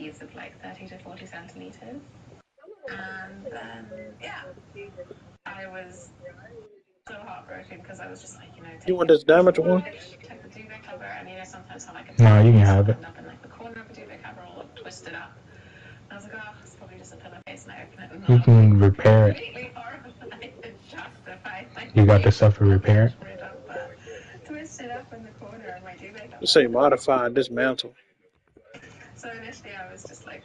sleeves of like 30 to 40 centimeters. And then, yeah, I was so heartbroken because I was just like, You want this damaged one? Take the duvet cover, and sometimes how like No, you can have it. end up in like the corner of a duvet cover all twisted up. And I was like, oh, it's probably just a pillowcase, and I open it and You can repair it. completely horrified and justified. You got the stuff to repair it? Twisted up in the corner of my duvet cover. Let's say modify, dismantle. So initially I was just like,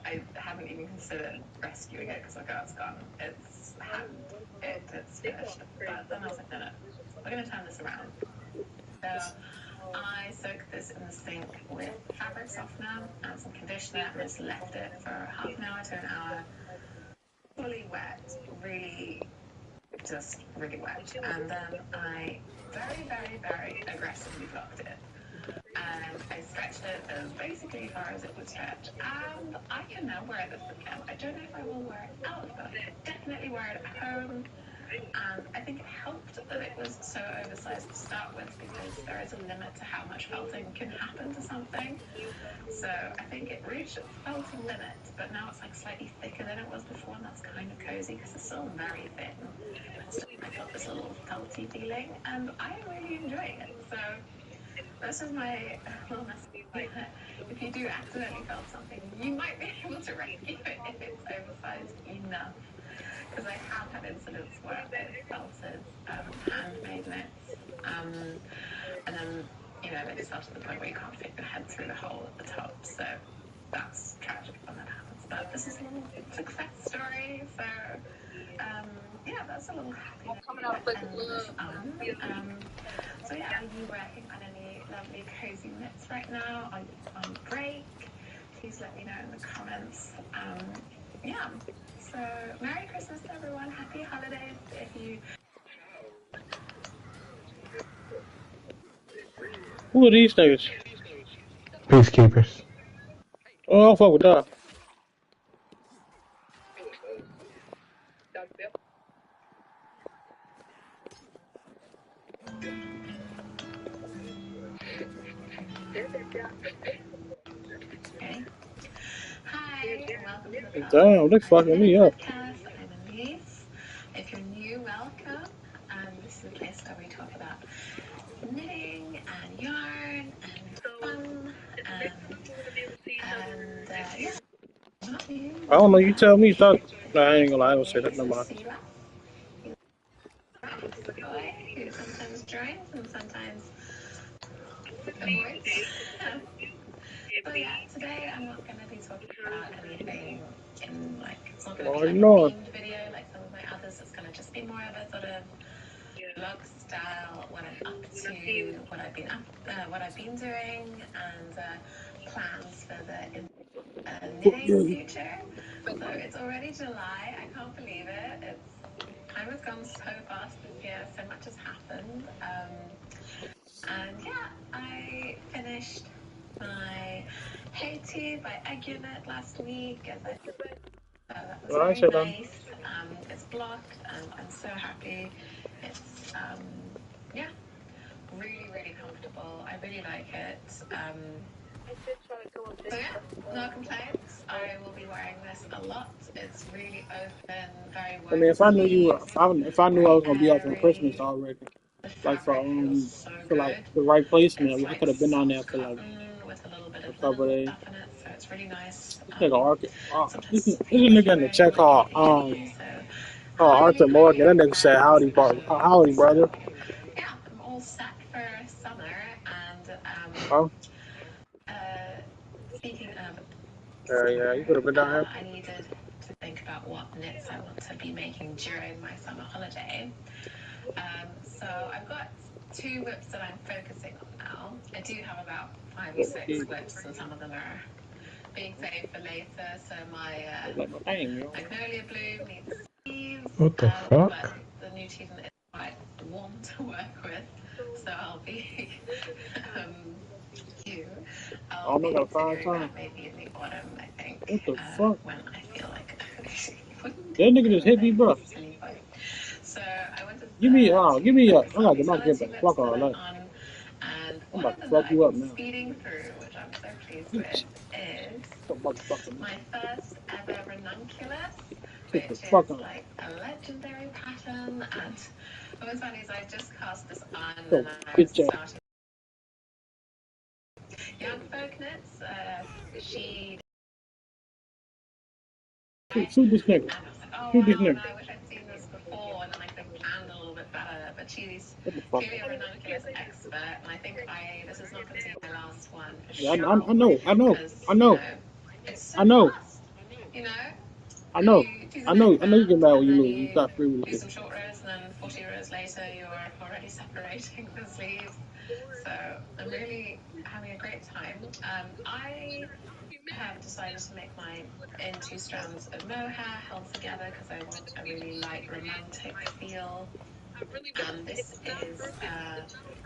I haven't even considered rescuing it because like, oh, it's gone. It's finished. But then I was like, no, we're going to turn this around. So I soaked this in the sink with fabric softener and some conditioner and just left it for half an hour to an hour. Fully wet, really wet. And then I very, very, very aggressively blocked it. And I stretched it as basically far as it would stretch. And I can now wear this again. I don't know if I will wear it out, but I can definitely wear it at home. And I think it helped that it was so oversized to start with because there is a limit to how much felting can happen to something. So I think it reached its felting limit, but now it's like slightly thicker than it was before, and that's kind of cozy because it's still very thin. I got this little felty feeling, and I am really enjoying it. So this is my little message. If you do accidentally felt something, you might be able to rescue it if it's oversized enough. Because I have had incidents where I've felted handmade knits, and then they just fell to the point where you can't fit your head through the hole at the top. So that's tragic when that happens. But this is a little success story. So yeah, that's a little happy note to end this on. So yeah, are you working on any lovely cozy knits right now? Are you on break? Please let me know in the comments. Yeah. So Merry Christmas to everyone. Happy holidays. If you Who are these niggas? Peacekeepers. Oh, I don't fuck with that. okay. Hi, and welcome to the Damn, they fucking me up. podcast. I'm Elise. If you're new, welcome. This is a place where we talk about knitting and yarn and fun and yeah. I don't know, you tell me. Stop. Nah, I ain't gonna lie, I don't say that no more. Boy who sometimes joins and sometimes avoids. So yeah, today I'm not going to be talking about anything in like, it's not going to be like a themed video like some of my others. It's going to just be more of a sort of vlog style, what I'm up to, what I've been doing, and plans for the knitting future. So it's already July. I can't believe it. Time has gone so fast this year. So much has happened. And yeah, I finished my Haiti by Egg Unit last week. That was very nice. It's blocked, and I'm so happy. It's yeah, really, really comfortable. I really like it. So yeah, no complaints. I will be wearing this a lot. It's really open, very warm. I mean, if I knew if I knew I was gonna be off on Christmas already, like for like the right placement, I could have been on there for like a couple days. So it's really nice. This nigga in the chat called Arthur Morgan. That nigga said howdy, brother. Yeah, I'm all set for summer, and Oh, speaking of yeah, you could have been down here. I needed to think about what knits I want to be making during my summer holiday. So I've got 2 whips that I'm focusing on now. I do have about 5 or 6 whips, and some of them are being saved for later. So my Magnolia Bloom needs sleeves. What the fuck? But the new season is quite warm to work with, so I'll be I'll be considering that maybe in the autumn, I think. What the fuck? When I feel like that nigga just hit me, bro. So I went to give me up. I gotta get my get the fuck on. And I'm about to fuck you up now. speeding through, which I'm so pleased with, is The motherfucking my first ever ranunculus, kick the which fuck is out. like a legendary pattern. And what was funny is I just cast this on So and I was bitch ass. starting young folk knits. She Shoot this nigga. and I was like, oh Shoot this wow, no, nigga. I wish I'd seen this before, and then I could have planned a little bit better. But she's What the fuck? clearly a ranunculus expert, and I think this is not going to be my last one for Yeah, sure. I know. Because I know. it's so I know. fast. You know, I know. you do the I know. next I know you get band, mad when and you then lose. You you got 3 weeks. do some short rows, and then 40 rows later, you're already separating the sleeves. So I'm really having a great time. I have decided to make mine in 2 strands of mohair held together because I want a really light romantic feel. This is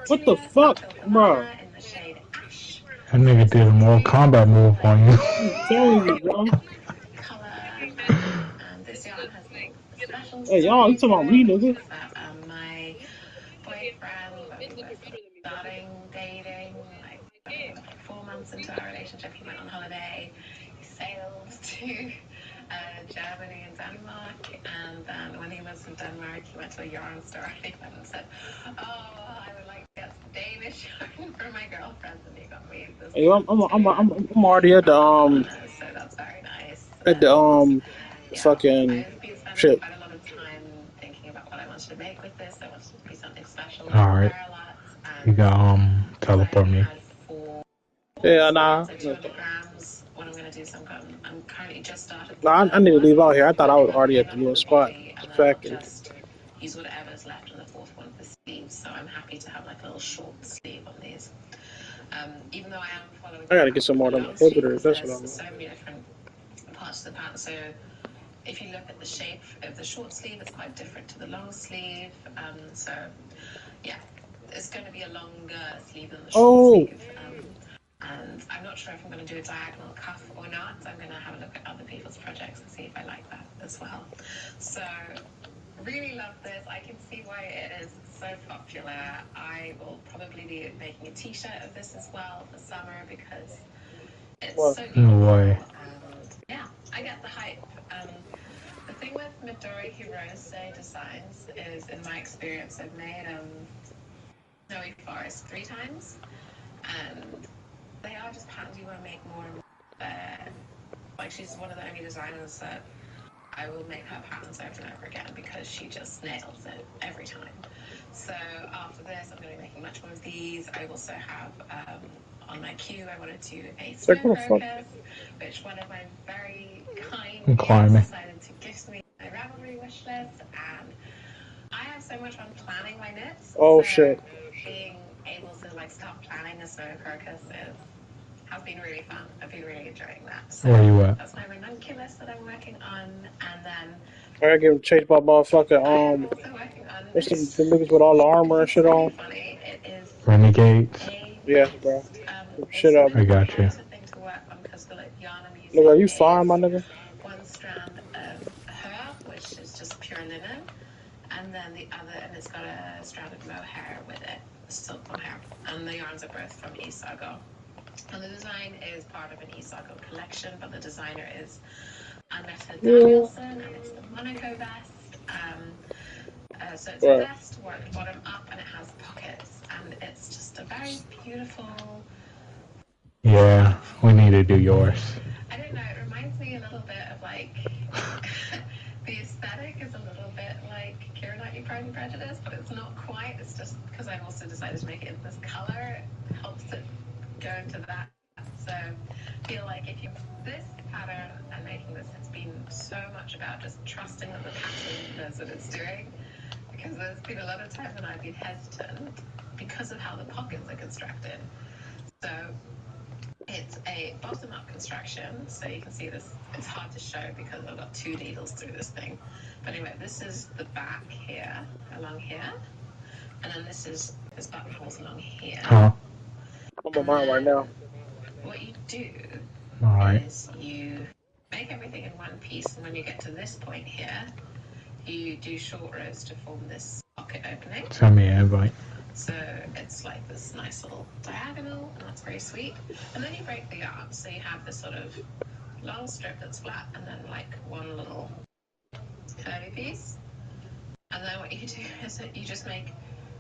What the Tilia fuck, Satil bro? Banana in the shade Ash. That nigga did a Mortal Kombat move on you. I'm telling you, bro. Color, and this yarn has a little special Hey, y'all, story you to talking about me, it, which nigga? is that my boyfriend, when we were starting dating, like I think it was like 4 months into our relationship, he went on holiday. He sailed to Germany and Denmark, and then when he was in Denmark, he went to a yarn store and he went and said, "Oh, I would like to get some Danish yarn for my girlfriend," and he got me this. Hey, I'm already at the So that's very nice. at the Yeah, fucking I've been spending shit. quite a lot of time thinking about what I wanted to make with this. I wanted it to be something special. Alright. You got teleport me. Yeah, nah. So 200 grams. What I'm going to do is I'm currently just started. I need to leave out here. I thought I was already at the little spot. And then I'll Factory. just use whatever's left in the 4th one for sleeves. So I'm happy to have like a little short sleeve on these. Even though I am following. I gotta get some more of them inhibitors. That's what I want. So many different parts of the pattern. So if you look at the shape of the short sleeve, it's quite different to the long sleeve. So yeah, it's going to be a longer sleeve than the short sleeve. And I'm not sure if I'm going to do a diagonal cuff or not. I'm going to have a look at other people's projects and see if I like that as well. So really love this. I can see why it is so popular. I will probably be making a t-shirt of this as well for summer because it's so beautiful. No way. And yeah, I get the hype. The thing with Midori Hirose designs is, in my experience, I've made Snowy Forest 3 times, and they are just patterns you want to make more and more. Like, she's one of the only designers that I will make her patterns over and over again because she just nails it every time. So after this, I'm going to be making much more of these. I also have on my queue, I want to do a snow crocus, which one of my very kind viewers decided to gift me my Ravelry wish list, and I have so much fun planning my knits. Oh so shit. Being able to like start planning a snow crocus has been really fun. I've been really enjoying that. So where you at? that's my ranunculus that I'm working on, and then I gotta get chased by motherfucking I'm also working on what's the niggas with all the armor and shit on? funny. It is Renegades. Yes, bro. Shit it's up. I got you. thing to work on because the yarn I'm using Nigga, are you is fine, my nigga? 1 strand of her, which is just pure linen, and then the other, and it's got a strand of mohair with it, silk mohair, and the yarns are both from Isago. And the design is part of an Isago collection, but the designer is Annette Danielson, and it's the Monaco vest. So it's a vest worked bottom up, and it has pockets, and it's just a very beautiful. Yeah, we need to do yours. I don't know. It reminds me a little bit of like the aesthetic is a little bit like Keira Knightley Pride and Prejudice, but it's not quite. It's just because I've also decided to make it in this color, it helps it go into that. So I feel like if you this pattern and making this has been so much about just trusting that the pattern knows what it's doing, because there's been a lot of times when I've been hesitant because of how the pockets are constructed. So it's a bottom-up construction, so you can see this. It's hard to show because I've got 2 needles through this thing. But anyway, this is the back here, along here, and then this buttonholes along here. Huh? I'm on mine right now. What you do is you make everything in one piece, and when you get to this point here, you do short rows to form this pocket opening. Send me an invite. So it's like this nice little diagonal, and that's very sweet. And then you break the yarn, so you have this sort of long strip that's flat, and then like one little curvy piece. And then what you do is that you just make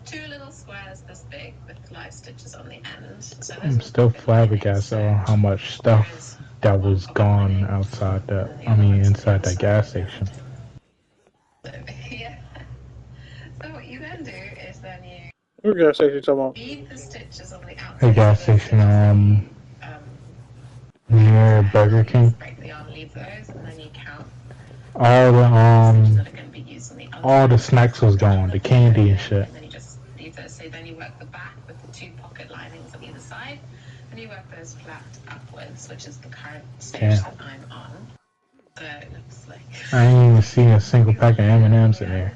two little squares this big with live stitches on the end. So I'm still flabbergasted on how much stuff that was gone outside that. I mean, inside that gas station. So, yeah. So what you then do is then you What gas station you talking about? bead the stitches on the outside. The gas station near Burger King. Break the yarn, leave those, and then you count All stitches that are the going to be used on the other all the side. snacks was gone, the candy and shit. And then you just leave those. So then you work the back with the two pocket linings on either side, and you work those flat upwards, which is the current stage that I'm on. So it looks like I ain't even seen a single pack of M&Ms in there.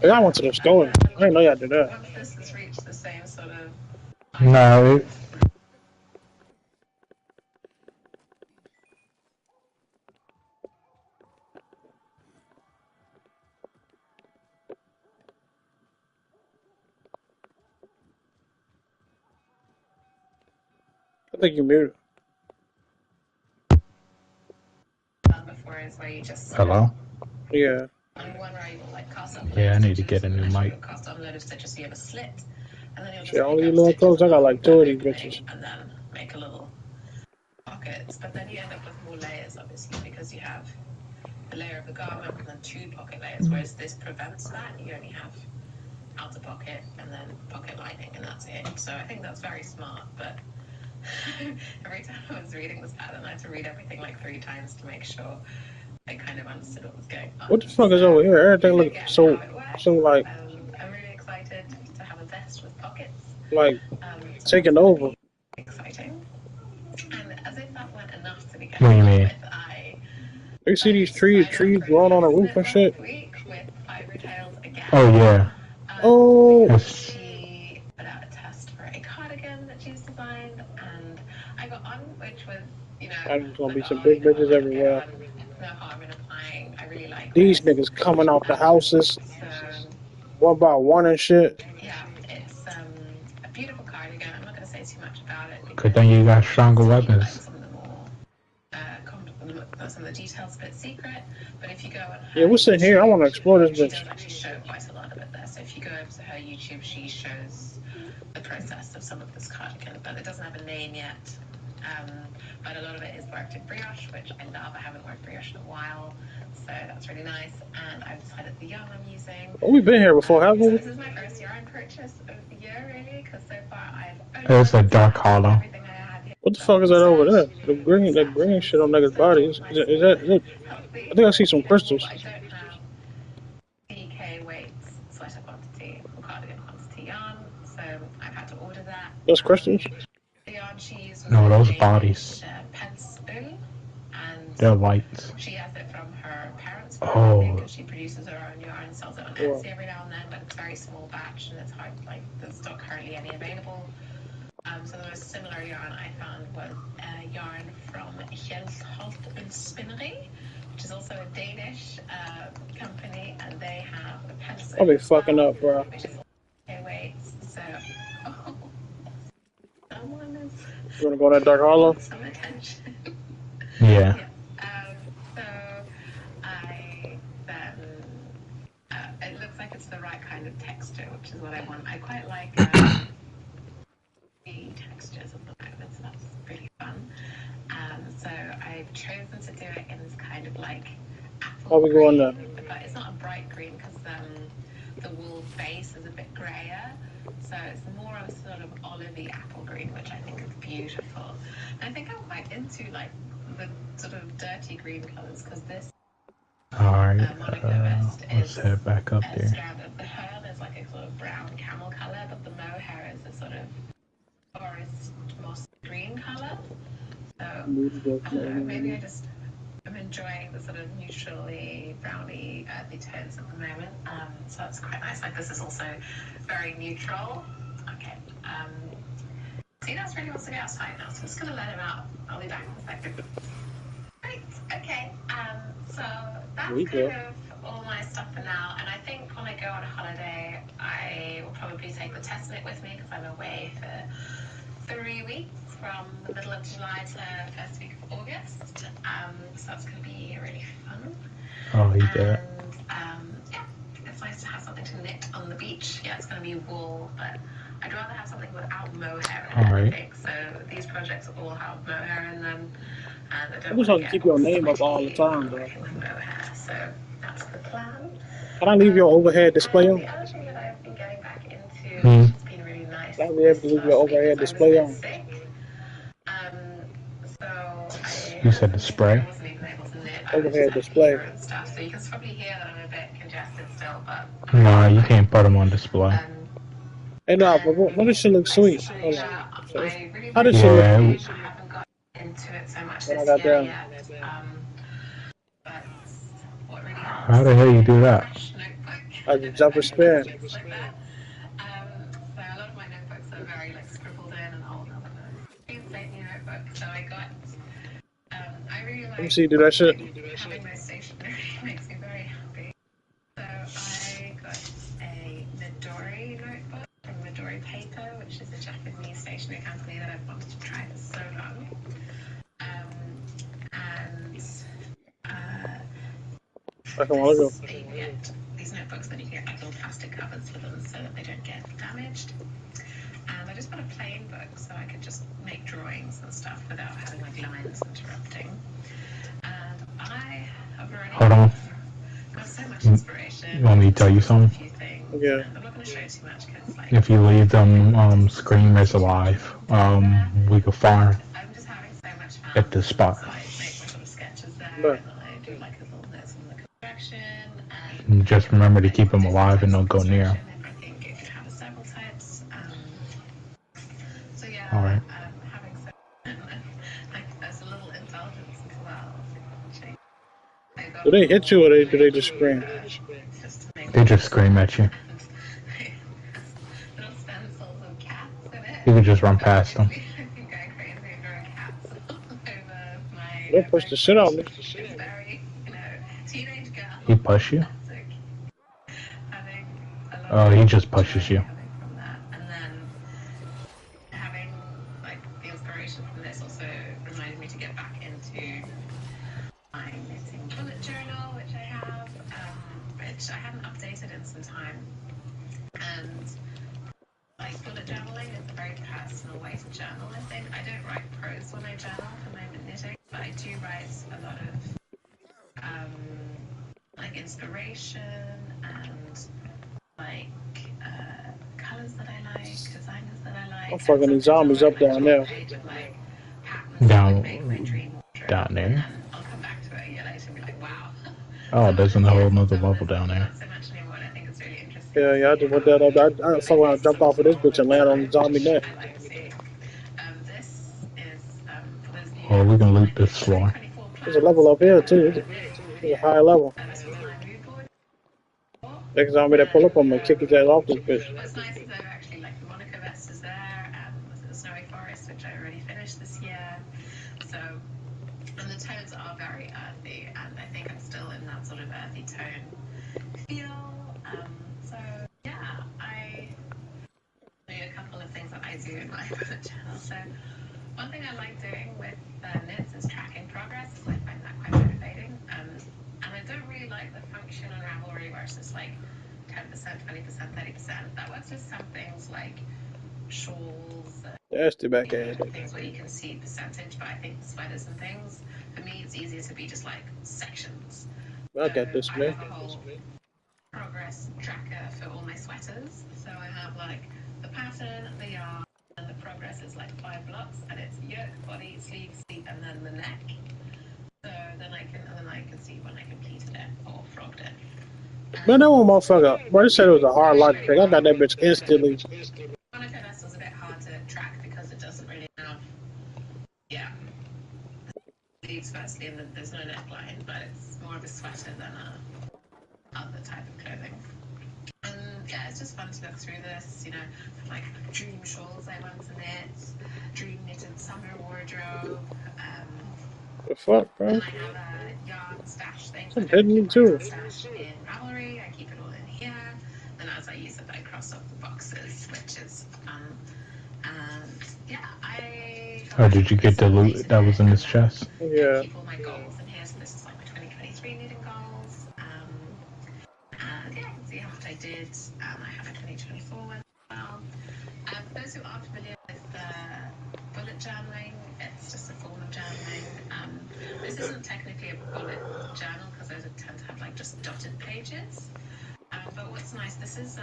Hey, I went to the store. I didn't know y'all did that. Once this has reached the same sort of No, I think you muted. before is where you just hello? Yeah. one where you like cast up. Yeah, I need to get a new mic. Cast on a load of stitches, so you have a slit, and then you'll just Shit, all pick these up little stitches clothes, I got along like that 2 of these opening, bitches. and then make a little pockets. But then you end up with more layers, obviously, because you have the layer of the garment and then two pocket layers. Whereas this prevents that. You only have outer pocket and then pocket lining, and that's it. So I think that's very smart. But every time I was reading this pattern, I had to read everything like 3 times to make sure I kind of understood what was going on. What the fuck is over here? Everything look so like I'm really excited to have a vest with pockets. taking over. Exciting. And as if that weren't enough to be What do you mean? You see these trees growing on the roof and shit? Week with Fiber Tails again. Oh yeah. Oh. She put out a test for a cardigan that she's designed, and I got on, which was, you know, There's gonna be some big bitches everywhere. no harm in applying. I really like These niggas coming out the houses one by one and shit. Yeah, it's a beautiful cardigan. I'm not going to say too much about it. Good thing you got stronger weapons. Some of the more some of the details a bit secret, but if you go on her Yeah, we're sitting here. I want to explore this she bitch. does actually show quite a lot of it there. So if you go over to her YouTube, she shows the process of some of this cardigan, but it doesn't have a name yet. But a lot of it is worked in brioche, which I love. I haven't worked brioche in a while, so that's really nice. And I've decided the yarn I'm using. Oh, we've been here before, haven't we? This is my first yarn purchase of the year, really, because so far I've It's a dark hollow. everything I had here. What the fuck is that over there? The green shit on niggas' bodies. Is that? I think I see some crystals. I don't have DK weights, sweater quantity, or cardigan quantity yarn, so I've had to order that. Those crystals? The yarn she used No, those bodies. Pullll, and They're white. she has it from her parents' Oh. farm, because she produces her own yarn and sells it on Etsy every now and then, but it's a very small batch and it's hard, like there's not currently any available. So the most similar yarn I found was yarn from Yurrrrr Spinnery, which is also a Danish company, and they have a pencil. I'll be fucking up, bro. Which is okay, wait, so someone is. You wanna go to that dark hollow? Some attention. Yeah. So I then it looks like it's the right kind of texture, which is what I want. I quite like the textures of the moment, so that's really fun. So I've chosen to do it in this kind of like apple How we going green, there? but it's not a bright green because the wool base is a bit grayer. So it's more of a sort of olivey apple green, which I think is beautiful. And I think I'm quite into like the sort of dirty green colours, because this Alright, let's head back up there. the hair is like a sort of brown camel colour, but the mohair is a sort of forest moss green colour. So I don't know, maybe I'm enjoying the sort of neutrally browny earthy tones at the moment. So that's quite nice. Like this is also very neutral. Okay. Tina's really wants to go outside now, so I'm just gonna let him out. I'll be back in a second. Great. Okay. So that's kind of all my stuff for now. And I think when I go on holiday, I I will probably take the test knit with me because I'm away for 3 weeks from the middle of July to first week of August. So that's going to be really fun. Oh, he did. And yeah, it's nice to have something to knit on the beach. Yeah, it's going to be wool, but I'd rather have something without mohair in it, I think. So these projects all have mohair in them, and I I don't just want have to to get keep your name up all the time, though. working with mohair. So that's the plan. Can I leave your overhead display on? The other thing that I've been getting back into, Hmm. which has been really nice Can I be able to this leave your last week, overhead is I was a display bit on? sick. So I You said the spray? wasn't even able to knit. I was just Overhead had display. fever and stuff. So you can probably hear that I'm a bit congested still, but No, you can't put them on display. Hey, no, but what does she look sweet? Hold on. So I really how like does she look Yeah. I haven't got into it so much when I this got year down? yet. But what really helps How the hell you do that? fresh notebook. I just jump and spin. Things like that. So a lot of my notebooks are very like scribbled in and old. Insane new notebook. So I got. I really Let me like see you do that shit. having my stationery. Makes me very happy. So I got a Midori notebook from Midori Paper, which is a Japanese stationery company that I've wanted to try for so long. And Like a while ago. you get these notebooks, then you get like little plastic covers for them so that they don't get damaged. And I just got a plain book so I could just make drawings and stuff without having like lines interrupting. And I have already Hold on. got so much inspiration. You want me to tell you something? A few things. Yeah. I'm not going to show too much because like If you leave them screamers alive, we could farm I'm just having so much fun. at this spot. So I make my sort of sketches there, But and then I do like a little notes on the construction. And just remember to keep them alive and don't go near 'em. I think it could have several types. So yeah, Alright. having so like there's a little indulgence as well. do they hit you or do they just scream? Just to make They just scream at you. little stencils of cats in it. You could just run past them. I've been going crazy and drawing cats over my They push the shit out of me. It's very, teenage girl. He push you? Having a lot Oh, of he just pushes you. coming from that. And then having like the inspiration from this also reminded me to get back into my knitting bullet journal, which I have, which I haven't updated in some time. And like bullet journaling is a very personal way to journal, I think. I don't write prose when I journal for my knitting, but I do write a lot of like inspiration and like colors that I like, designers that I like. I'm fucking these zombies up down there. Down there? I'll come back to it a year later and be like, wow. Oh, there's a whole nother level down there. So much anymore, and I think it's really interesting. Yeah, I just went that up. I fuck around, jumped off of this bitch and landed on the zombie neck. I like seeing. This is for those of you Oh, we can loot this floor. There's a level up here too. There's a high level. Next zombie that pull up on me, kick his ass off this bitch. What's nice is I've actually like the Monaco vest is there, and the Snowy Forest, which I already finished this year. So, and the tones are very earthy, and I think I'm still in that sort of earthy tone feel. So yeah, I do a couple of things that I do in my bullet journal. So one thing I like doing with knits is tracking progress. I find that quite motivating. And I don't really like the function on Ravelry where it's just like 10%, 20%, 30%. That works with some things like shawls, That's the back ass. things where you can see percentage, but I think sweaters and things, for me, it's easier to be just like sections. I got this, I man. have a whole progress tracker for all my sweaters. So I have like the pattern, the yarn, and the progress is like 5 blocks, and it's yoke, body, sleeve, and then the neck. So then I can see when I completed it or frogged it. Man, that one motherfucker. Bro, they said it was a hard logic trick. I got that bitch instantly. Monaco vest was a bit hard to track because it doesn't really have, sleeves firstly, and then there's no neckline, but it's more of a sweater than a other type of clothing. And yeah, it's just fun to look through this, like dream shawls I want to knit, dream knitted summer wardrobe. The fuck, bro? And I have a yarn stash thing. Some hitting me too. Stash in Ravelry. I keep it all in here. Then as I use it, I cross off Or did you get the loot that was in this chest? Yeah. Keep all my goals in here. So this is like my 2023 looting goals. And yeah, you can see how much I did. I have a 2024 one as well. For those who aren't familiar with bullet journaling, it's just a form of journaling. This isn't technically a bullet journal because those tend to have like just dotted pages. But what's nice, this is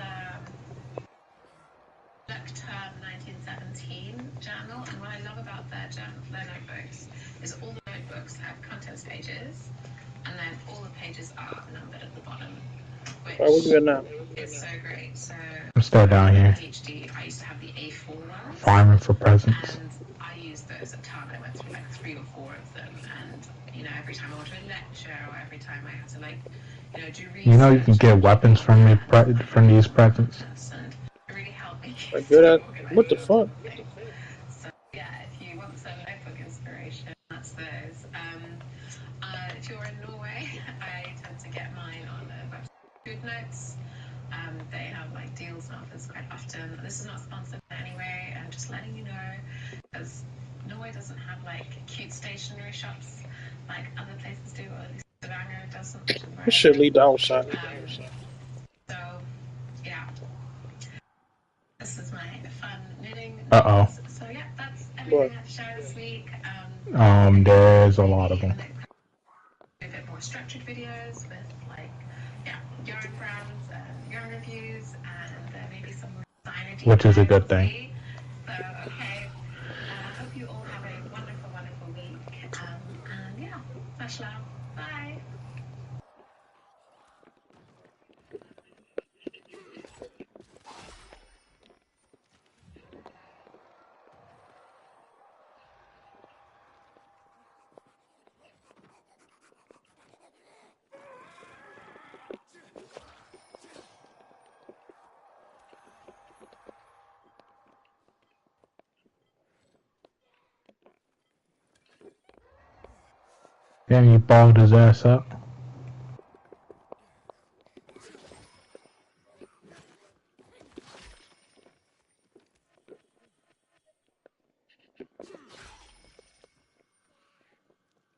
term 1917 journal, and what I love about their notebooks is all the notebooks have contents pages, and then all the pages are numbered at the bottom, which is so great. So I'm still down here. PhD, I used to have the A4 ones, farming for presents. and I used those a ton. I went through like 3 or 4 of them, and every time I went to a lecture or every time I had to like do research. You know you can get weapons from these presents. And it really helped me Like good at what the fuck? So yeah, if you want some notebook inspiration, that's those. If you're in Norway, I tend to get mine on the website Food Notes. They have like deals and offers quite often. This is not sponsored in any way. I'm just letting you know, because Norway doesn't have like cute stationery shops like other places do, or at least Stavanger doesn't, which is where This I shit live. lead to outside. So yeah, this is my fun knitting. Uh-oh. So yeah, that's everything I have to share this week. There's a lot of them. A bit more structured videos with like yarn brands and yarn reviews, and maybe some more designer deep Which is a dives. good thing. So okay, I hope you all have a wonderful, wonderful week. And yeah, much love. Bye. Then he balled his ass up.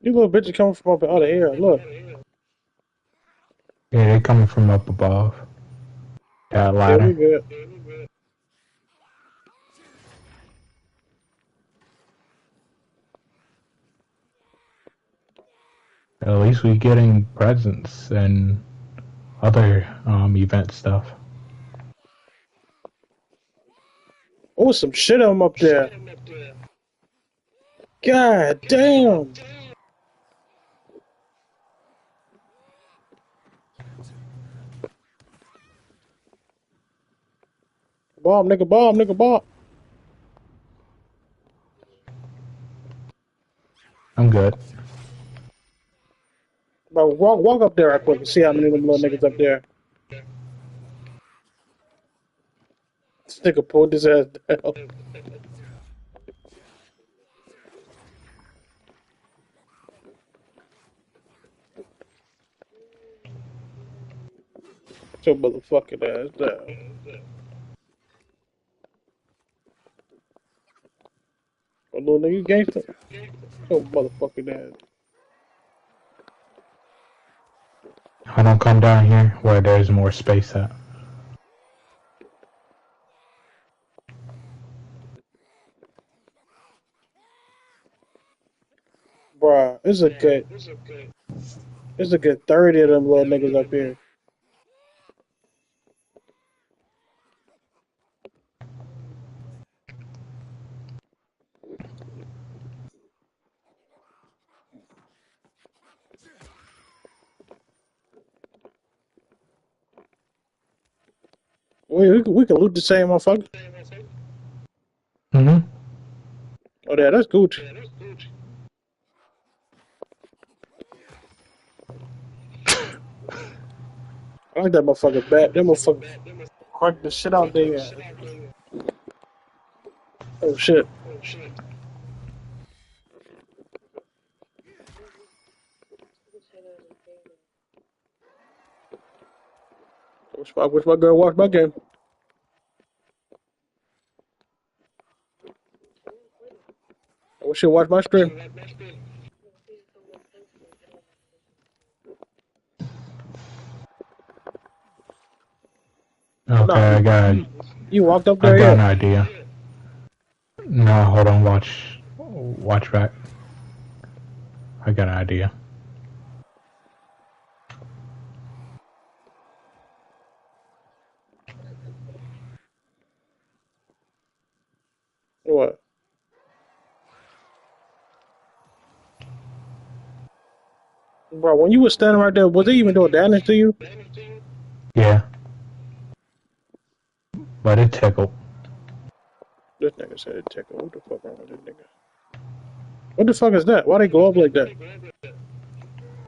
You little bitch are coming from up out of here. Look. Yeah, they're coming from up above. That ladder. Yeah, we good. At least we're getting presents and other event stuff. Oh, some shit on up there. God damn. Bomb, nigga, bomb, nigga, bomb. I'm good. Bro, walk up there right quick and see how many of them little niggas up there. This nigga pulled his ass down. Your motherfucking ass down. Oh, little nigga, you gangster. Your motherfucking ass. I don't come down here where there's more space at. Bruh, it's a good 30 of them little niggas up here. We can loot the same motherfucker. Mm-hmm. Oh, yeah, that's Gucci. I like that motherfucker bat. That motherfucker cracked the shit out there. Oh, shit. I wish my girl watched my game. I wish shit, watch my stream. Okay, Nah, I got. you walked up I there got an yet? idea. No, hold on. Watch back. I got an idea. What? Bro, when you was standing right there, was they even doing damage to you? Yeah, but it tickled. This nigga said it tickled. What the fuck wrong with this nigga? What the fuck is that? Why they go up like that?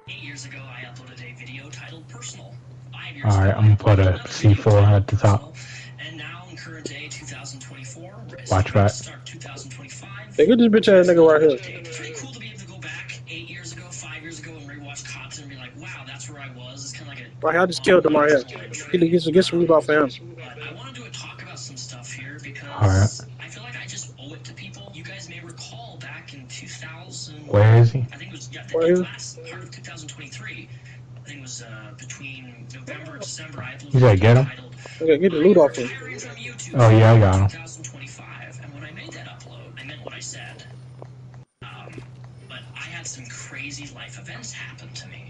8 years ago, I uploaded a video titled Personal. 5 years Alright, ago, I'm gonna put a another video C4 titled at the top. Personal. And now, in current day 2024, Watch back. start 2025. Hey, get this bitch ass nigga right here. It's pretty cool to be able to go back 8 years ago, 5 years ago, and rewatch content and be like, wow, that's where I was. It's kind of like a... Right, I just killed him right here. Get some loot off of him. But I want to talk about some stuff here because Alright. I feel like I just owe it to people. You guys may recall back in 2000... Where is he? I think it was the last part of 2023. I think it was between November and December. I uploaded You gotta get him? titled Okay, get the loot off him. Retiring from YouTube Oh yeah, I got him. 2025. And when I made that upload, I meant what I said. But I had some crazy life events happen to me.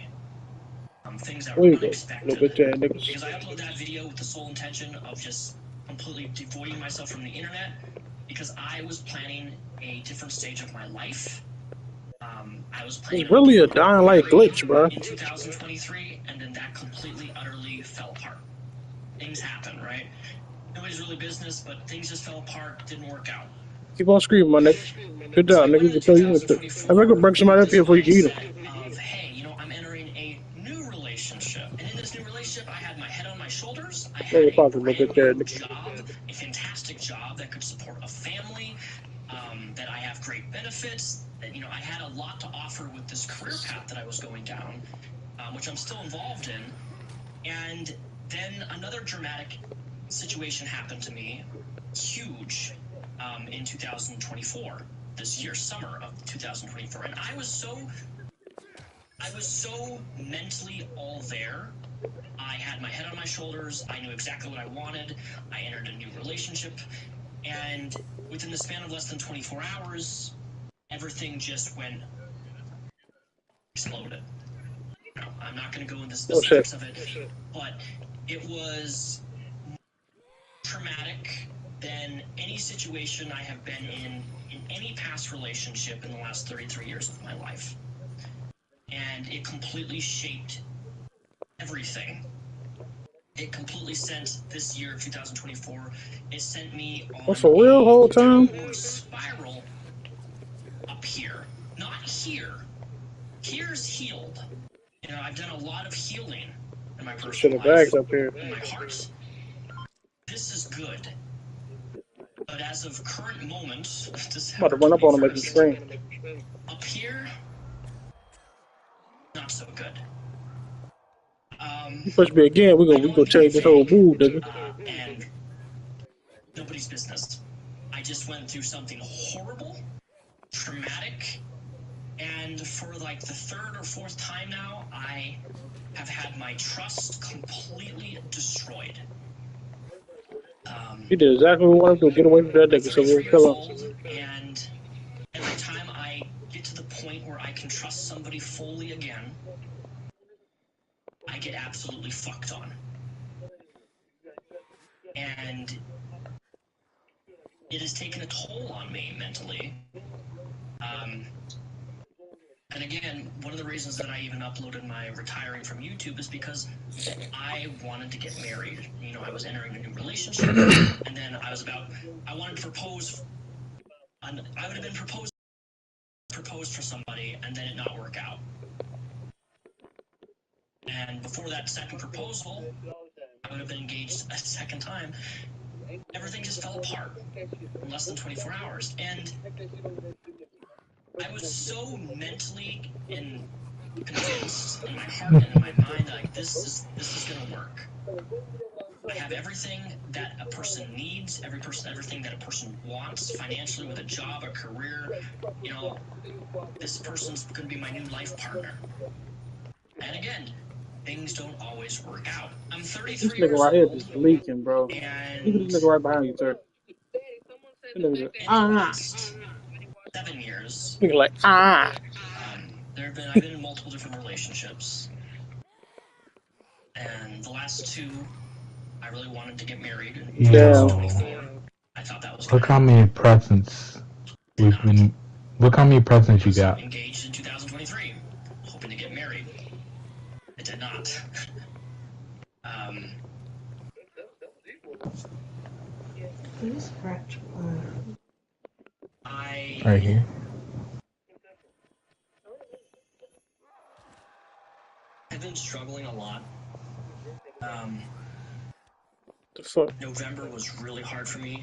Things that were Where you go? unexpected. Little bitch ass niggas. Because I uploaded that video with the sole intention of just completely devoiding myself from the internet because I was planning a different stage of my life. I was planning It's really a dying light glitch, bro. in 2023, and then that completely, utterly fell apart. Things happen, right? Nobody's really business, but things just fell apart, didn't work out. Keep on screaming, my nigga. Good job, nigga. You can tell you with it. I'm gonna bring somebody up here before you can eat them. Of, hey, you know, I'm entering a new relationship. And in this new relationship, I had my head on my shoulders. I had a brand new job, a fantastic job that could support a family, that I have great benefits, that, you know, I had a lot to offer with this career path that I was going down, which I'm still involved in. And then another dramatic situation happened to me, huge, in 2024, this year, summer of 2024. And I was so mentally all there. I had my head on my shoulders. I knew exactly what I wanted. I entered a new relationship. And within the span of less than 24 hours, everything just exploded. No, I'm not going to go into specifics of it, but it was more traumatic than any situation I have been in any past relationship in the last 33 years of my life. And it completely shaped everything. It completely sent this year, 2024, it sent me on for real whole time? downward spiral up here. Not here. Here's healed. You know, I've done a lot of healing in my personal life. Bags up here. In my heart. This is good. But as of current moment, I'm about to run up on him at the screen. Up here, not so good. You push me again, we go change this whole mood, nigga. And nobody's business. I just went through something horrible, traumatic, and for like the third or fourth time now, I have had my trust completely destroyed. He did exactly what we wanted to do, get away from that nigga, so we'll kill him. And every time I get to the point where I can trust somebody fully again, I get absolutely fucked on. And it has taken a toll on me mentally. And again, one of the reasons that I even uploaded my retiring from YouTube is because I wanted to get married. You know, I was entering a new relationship, and then I wanted to propose. I would have been proposed for somebody, and then it not work out. And before that second proposal, I would have been engaged a second time. Everything just fell apart in less than 24 hours. And I was so mentally convinced in my heart and in my mind that like, this is gonna work. I have everything that a person needs, everything that a person wants financially, with a job, a career. You know, this person's going to be my new life partner. And again, things don't always work out. I'm This 33 nigga years right here old, just leaking, bro. Look at this and nigga right behind you, sir. This nigga just, in the last 7 years, nigga like, I've been in multiple different relationships, and the last two, I really wanted to get married in Yo, 2024. I thought that was going look to how happen. many presents Did we've not. been. Look how many presents I you was got. engaged in 2023, hoping to get married. It did not. Right here. I've been struggling a lot. the fuck? November was really hard for me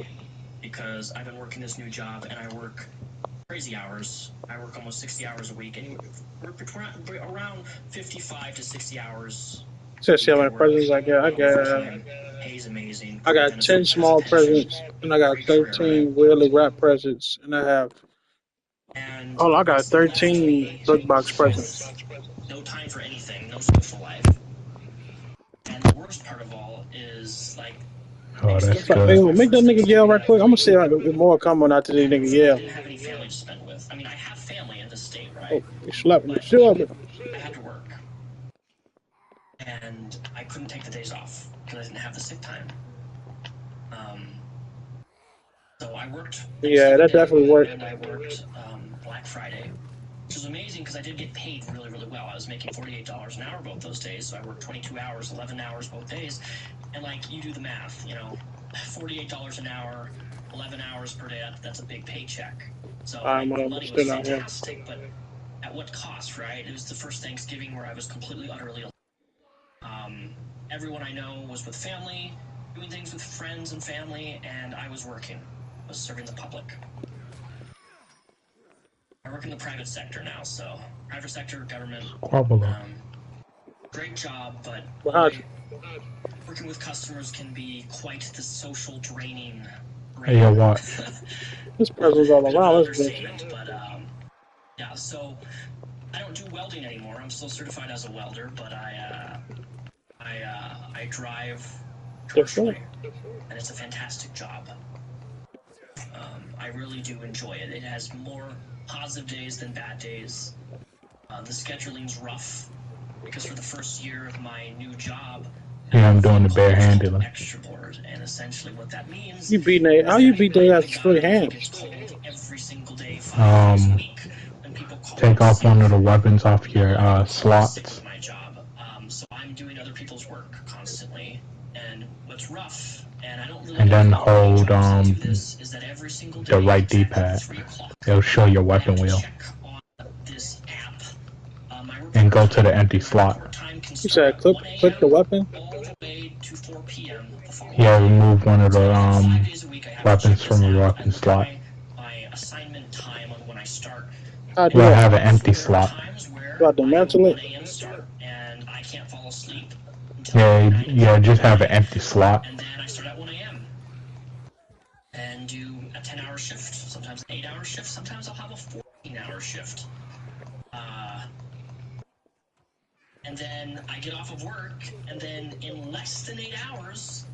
because I've been working this new job and I work crazy hours. I work almost 60 hours a week, and around 55 to 60 hours. Said see how many presents I got. Overtime, pays amazing. I got 10 small presents, and I got 13 really wrap presents, and I have. And Oh, I got left 13 me big box presents. with no time for anything, no social life. And the worst part of all is, like, Oh, that's Hey, good. yo, make that nigga yell right quick. I'm gonna see if more coming after this nigga I yell. didn't have any family to spend with. I mean, I have family in the state, Oh, right? you slapping me. But Still up it. I had to work. And I couldn't take the days off because I didn't have the sick time. So I worked Yeah, that definitely worked. and I worked Black Friday, which was amazing because I did get paid really, really well. I was making $48 an hour both those days, so I worked 22 hours, 11 hours both days. And, like, you do the math, you know, $48 an hour, 11 hours per day, that's a big paycheck. So, like, the money was fantastic, but at what cost, right? It was the first Thanksgiving where I was completely, utterly alone. Everyone I know was with family, doing things with friends and family, and I was working. I was serving the public. I work in the private sector now, so private sector, government. Great job, but working with customers can be quite the social draining. Hey, yo, what? This present's all around. Let's go. But yeah, so I don't do welding anymore. I'm still certified as a welder, but I drive commercially, and it's a fantastic job. I really do enjoy it. It has more positive days than bad days. The scheduling's rough because for the first year of my new job, yeah, I'm doing the barehanded. Extra board, and essentially what that means. You beating it? How you beat their ass with free hands? Every single day, take off one of the weapons off your slots. My job. So I'm doing other people's work constantly, and what's rough, and I don't really. And then hold the right D-pad. It'll show your weapon wheel. And go to the empty slot. You said click the weapon? Yeah, remove one of the weapons from the weapon slot. You gotta have an empty slot. You got to dismantle it? Yeah, just have an empty slot. And then I start at 1 a.m. and do a 10-hour shift, sometimes an 8-hour shift, sometimes I'll have a 14-hour shift. And then I get off of work, and then in less than 8 hours,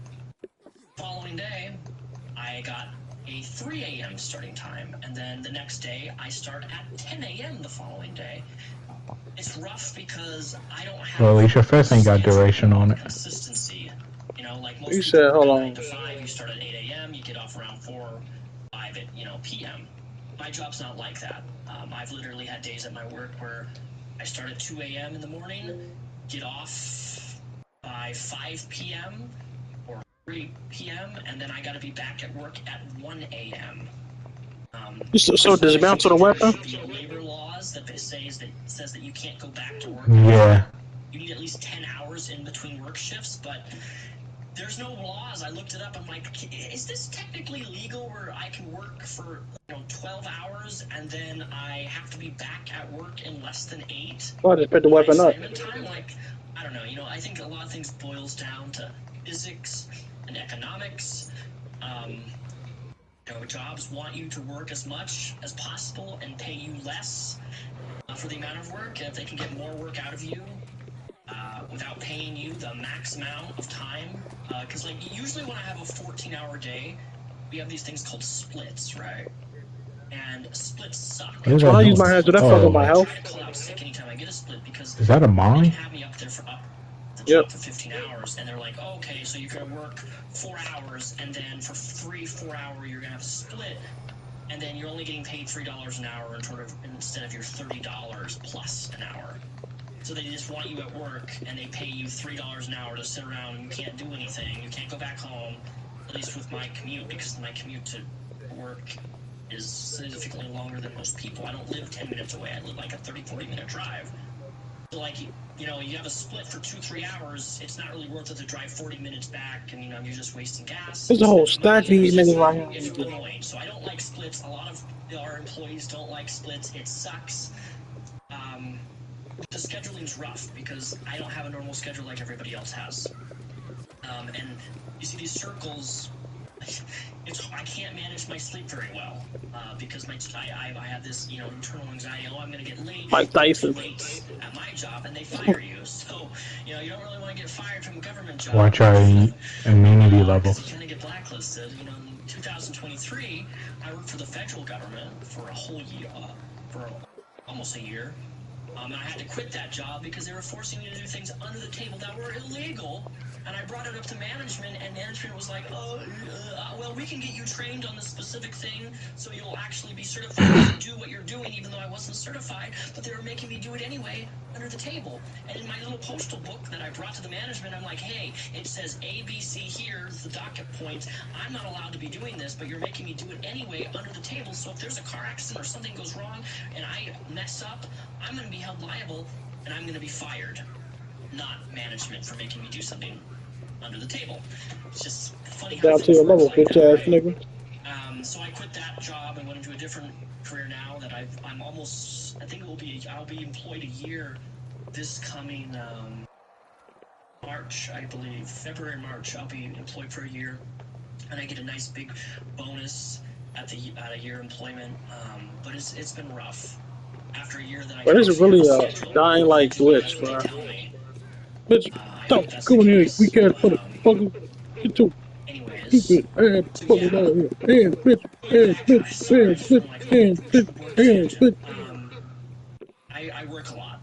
the following day, I got a 3 a.m. starting time, and then the next day, I start at 10 a.m. the following day. It's rough because I don't have... Well, at least your fist ain't got duration on it. Consistency. You know, like most you said, hold on. 9 to 5, you start at 8 a.m., you get off around 4, 5 at, p.m. My job's not like that. I've literally had days at my work where I start at 2 a.m. in the morning, get off by 5 p.m. or 3 p.m., and then I gotta be back at work at 1 a.m. So dismantle the weapon? Labor laws that says that you can't go back to work. Yeah. You need at least 10 hours in between work shifts, but there's no laws. I looked it up. I'm like, is this technically legal where I can work for 12 hours and then I have to be back at work in less than 8? Well, just pick the weapon up. Time? Like, I don't know. I think a lot of things boils down to physics and economics. Jobs want you to work as much as possible and pay you less for the amount of work. And if they can get more work out of you without paying you the max amount of time, because like usually when I have a 14-hour day, we have these things called splits, right? And splits suck. When I use my hands, do that fuck up my health? I try to call out sick anytime I get a split because is that a they mine? can have me up there for the job for 15 hours, and they're like, oh, okay, so you're gonna work 4 hours, and then for 4 hour you're gonna have a split, and then you're only getting paid $3 an hour instead of your $30 plus an hour. So they just want you at work, and they pay you $3 an hour to sit around, and you can't do anything. You can't go back home, at least with my commute, because my commute to work is significantly longer than most people. I don't live 10 minutes away. I live like a 30-40 minute drive. So like, you have a split for 2-3 hours. It's not really worth it to drive 40 minutes back, and you're just wasting gas. There's a whole stack of these niggas right here. It's annoying. So I don't like splits. A lot of our employees don't like splits. It sucks. The scheduling's rough because I don't have a normal schedule like everybody else has. And you see these circles. I can't manage my sleep very well because I have this internal anxiety. Oh, I'm gonna get late. Mike Tyson. Late at my job, and they fire you. So you don't really want to get fired from a government job. Watch our immunity level. You kind of get blacklisted. In 2023, I worked for the federal government for a whole year, for almost a year. And I had to quit that job because they were forcing me to do things under the table that were illegal. And I brought it up to management, and management was like, well, we can get you trained on this specific thing, so you'll actually be certified to do what you're doing, even though I wasn't certified. But they were making me do it anyway under the table. And in my little postal book that I brought to the management, I'm like, hey, it says ABC here, the docket points. I'm not allowed to be doing this, but you're making me do it anyway under the table. So if there's a car accident or something goes wrong and I mess up, I'm going to be held liable, and I'm going to be fired. Not management for making me do something under the table. It's just funny how down to your level, bitch ass nigga. So I quit that job and went into a different career now that I'm almost. I think I'll be employed a year this coming March, I believe, February, March. I'll be employed for a year, and I get a nice big bonus at a year employment. But it's been rough. After a year that I. But this is really a dying like glitch, bro. Bitch, stop coming here. We can't put a fucking get your stupid ass fucking out here. Hands, bitch, hands, bitch, hands, bitch, hands, bitch, hands, bitch. I work a lot,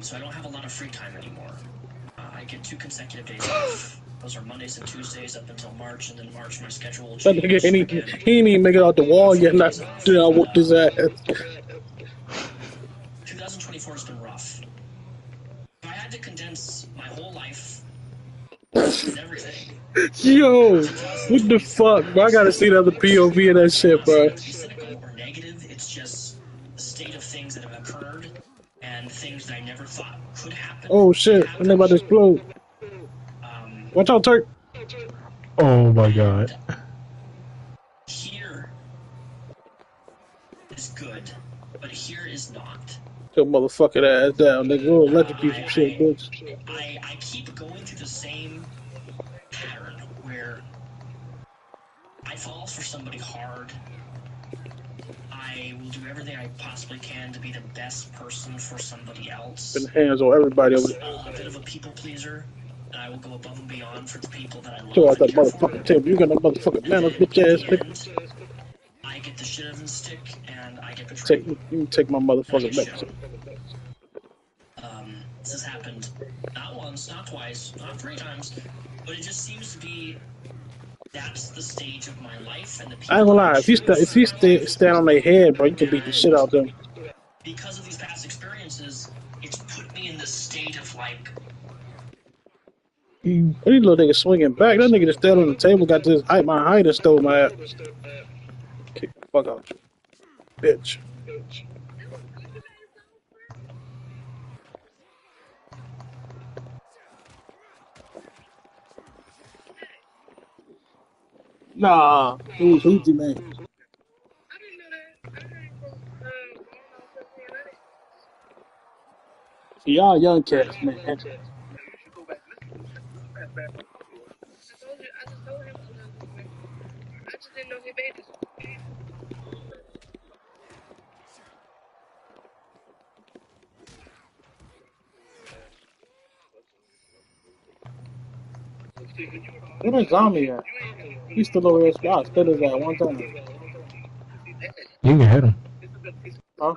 so I don't have a lot of free time anymore. I get 2 consecutive days off. Those are Mondays and Tuesdays up until March, and then March my schedule will change. That nigga, he ain't even make it out the wall yet, and I whooped his ass. 2024 has been rough. If I had to condense my whole life, everything. Yo, what the fuck, bro? I gotta see the other POV of that shit, bro. Cynical or negative, it's just the state of things that have occurred and things that I never thought could happen. Oh shit, I'm about to explode. Watch out, Turk. Oh my god. Here is good, but here is not. Your motherfucking ass down, nigga. We'll electrocute some shit, bitch. I keep going through the same pattern where I fall for somebody hard. I will do everything I possibly can to be the best person for somebody else. Been hands on everybody over there. A bit of a people pleaser, and I will go above and beyond for the people that I love. So I that motherfucking table. You got no motherfucking manners, bitch ass nigga. I get the shit of the stick, and I get betrayed. Take my motherfucking back. This has happened not once, not twice, not 3 times, but it just seems to be that's the stage of my life, and the people. I ain't gonna lie, if you stand on their head, bro, you can beat the shit out of them. Because of these past experiences, it's put me in this state of like. These little niggas swinging back. That nigga just stood on the table, got this my height and stole my ass. Kick the fuck out you, bitch. Nah, it was Hoochie Man. Y'all young cats, man. Where that zombie at? He's still over his spot. Still is at one time. You can hit him. Huh?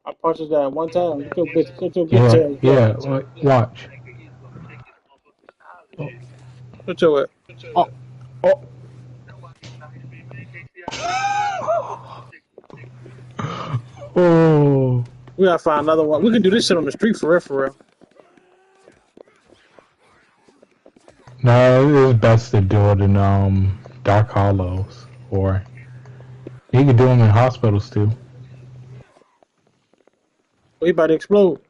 I punches that one time. Get your bitch ass Yeah, back. watch. What's your Oh, oh. Oh. We gotta find another one. We can do this shit on the street for real, for real. No, it's best to do it in dark hollows, or you can do them in hospitals too. We about to explode.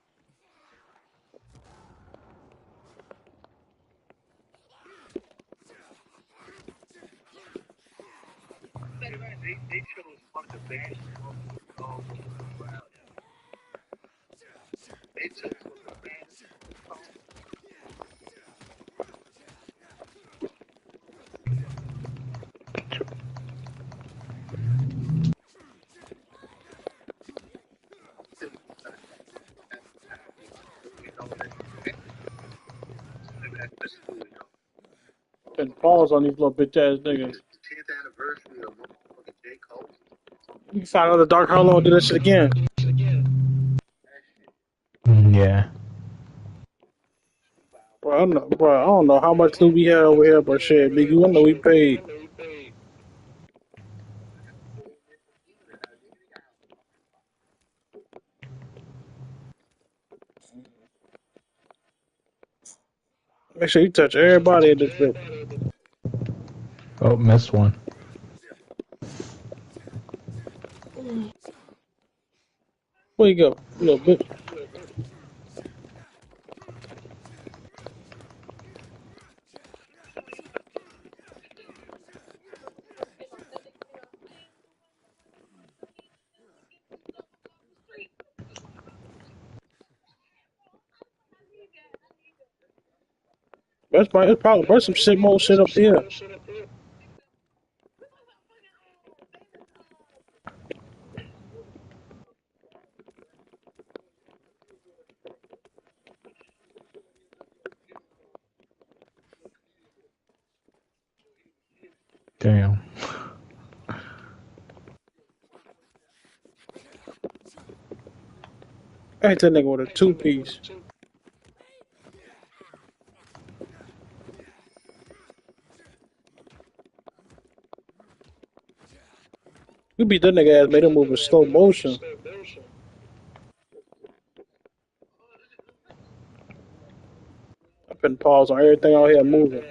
And pause on these little bitch ass niggas. You can find another dark hollow and do that shit again. Yeah. Bro, I don't know how much loot we had over here, but shit, nigga, I know we paid. Make sure you touch everybody in this bitch. Oh, missed one. Where you go, you little bitch? It's probably some shit, more shit up here. Damn. I hit that nigga with a 2-piece. We beat that nigga ass, made him move in slow motion. I've been paused on everything out here moving.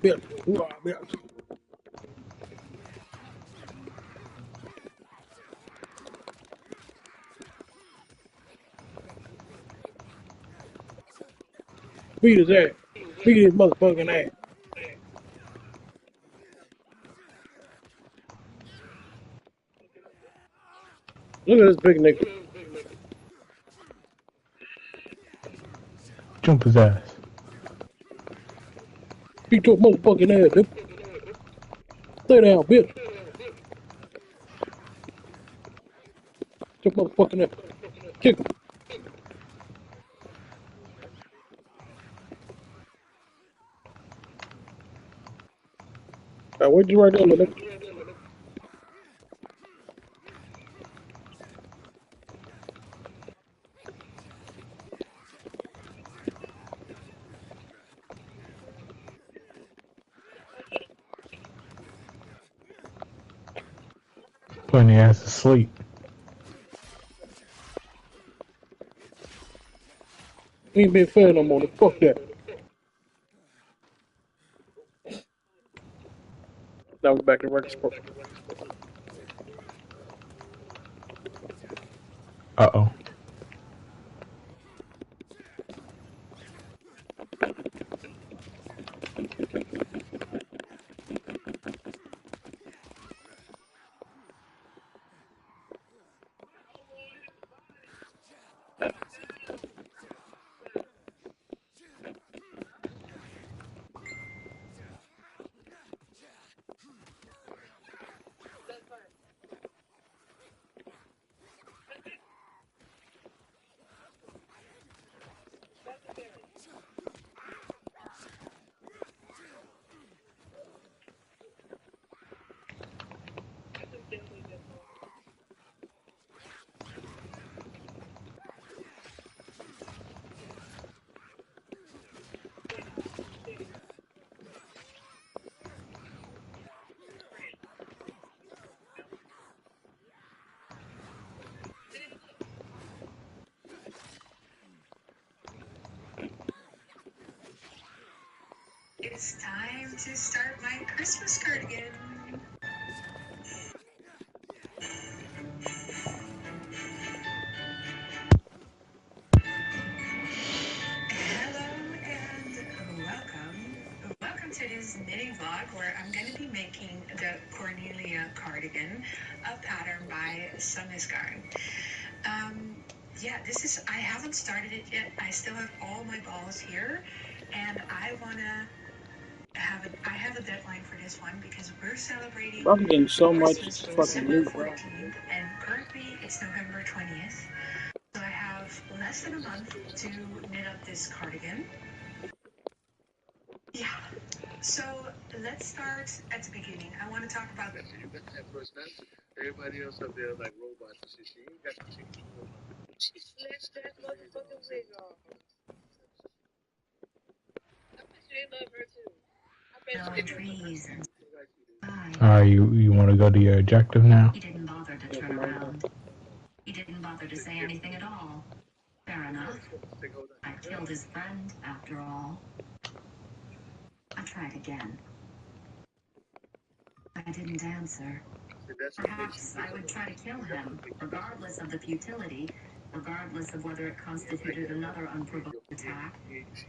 Bitch. Beat his ass. Beat his motherfucking ass. Look at this big nigga. Jump his ass. Beat your motherfucking ass, bitch. Stay down, bitch. Your motherfucking ass. Kick him. Where'd you right there, little nigga? Putting the ass to sleep. We ain't been fair no more. Fuck that. Now we're back to record sport. Uh-oh. It's time to start my Christmas cardigan. Hello and welcome. Welcome to this knitting vlog where I'm going to be making the Cornelia cardigan, a pattern by Summersgarn. Yeah, I haven't started it yet. I still have all my balls here and I have a deadline for this one because we're celebrating I'm getting so much Christmas fucking December loot, bro. 14th and currently it's November 20th. So I have less than a month to knit up this cardigan. Yeah. So let's start at the beginning. I want to talk about. Everybody else up there like robots and shit. She ain't got the chicken. She snatched that motherfucking wig off. I bet you they love her too. I bet you trees and You want to go to your objective now? He didn't bother to turn around. He didn't bother to say anything at all. Fair enough. I killed his friend, after all. I tried again. I didn't answer. Perhaps I would try to kill him, regardless of the futility, regardless of whether it constituted another unprovoked attack,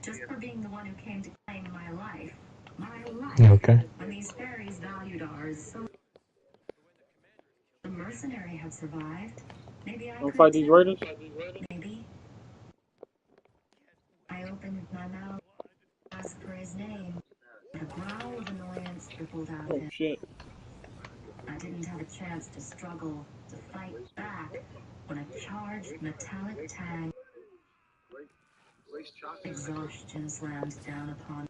just for being the one who came to claim my life. My life. Okay. When these fairies valued ours so. The mercenary had survived. Maybe I Don't could fight these too. raiders? Maybe. I opened my mouth to ask for his name. A growl of annoyance rippled out of Oh him. shit. I didn't have a chance to struggle, to fight back, when a charged metallic tang. Exhaustion slammed down upon me.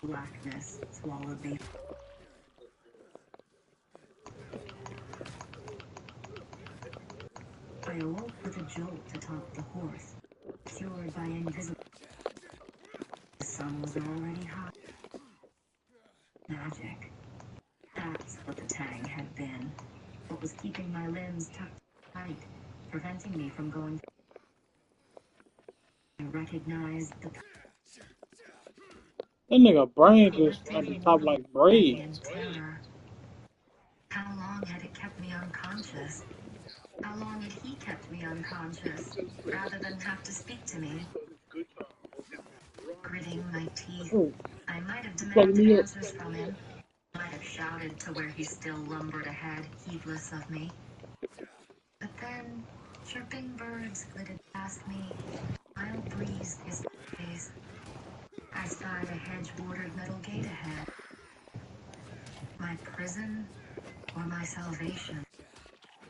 Blackness swallowed me. I awoke with a jolt atop the horse, cured by invisible. The sun was already high. Magic. That's what the tang had been. What was keeping my limbs tucked tight, preventing me from going. I recognized the That nigga brain just at the top like braids. terror. How long had it kept me unconscious? How long had he kept me unconscious, rather than have to speak to me? Gritting my teeth, Oh, I might have you fucking demanded me up. answers from him. Might have shouted to where he still lumbered ahead, heedless of me. But then, chirping birds flitted past me. Mild breeze kissed my face. I spied a hedge-bordered metal gate ahead. My prison or my salvation?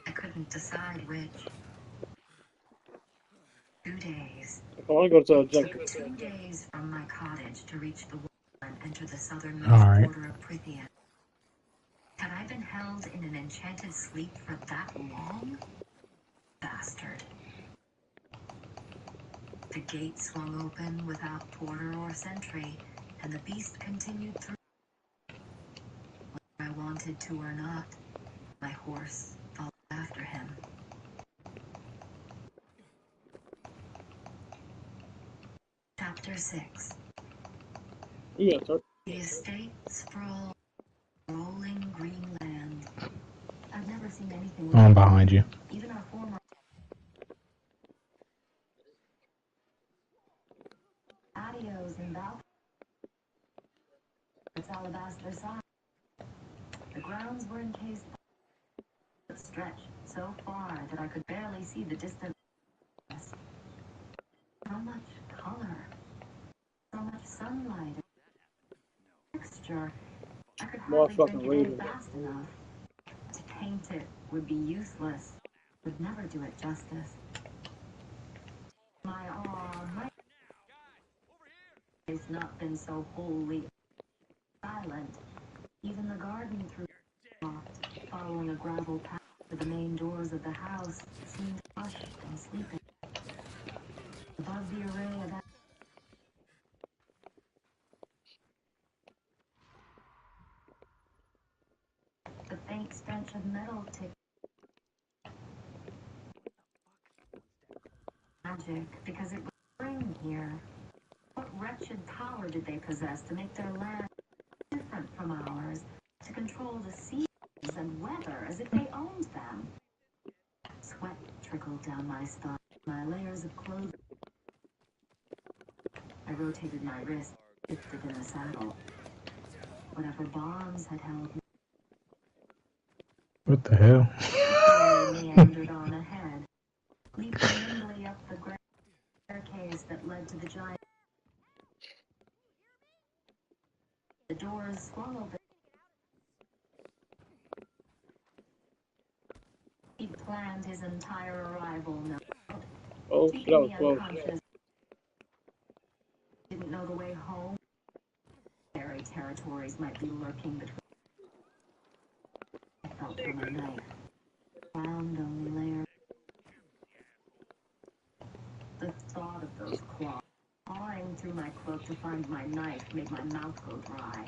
I couldn't decide which. 2 days. I want to go to the It took objective. 2 days from my cottage to reach the wall and enter the southernmost Alright. border of Prythia. Had I been held in an enchanted sleep for that long? Bastard. The gate swung open without porter or sentry, and the beast continued through. Whether I wanted to or not, my horse followed after him. Chapter 6. Yeah, sir. The estate sprawled rolling green land. I've never seen anything I'm like behind you. even our former patios and balconies. Its alabaster side. The grounds were encased but stretched so far that I could barely see the distant. So much color, so much sunlight, texture. I could hardly drink it in fast enough. To paint it would be useless. Would never do it justice. My has not been so wholly silent. Even the garden through soft, following a gravel path to the main doors of the house, seemed hushed and sleeping. Above the array of the faint stench of metal ticked. Magic, because it was spring here. What wretched power did they possess to make their land different from ours, to control the seasons and weather as if they owned them? Sweat trickled down my spine, my layers of clothing. I rotated my wrist, shifted in the saddle. Whatever bonds had held me. What the hell? Meandered on ahead, leaping nimbly up the great staircase that led to the giant. The doors swung open. He planned his entire arrival. Oh, that was close. Didn't know the way home. Fairy territories might be lurking between. I felt for my knife. Found only layer. The thought of those claws clawing through my cloak to find my knife made my mouth go dry.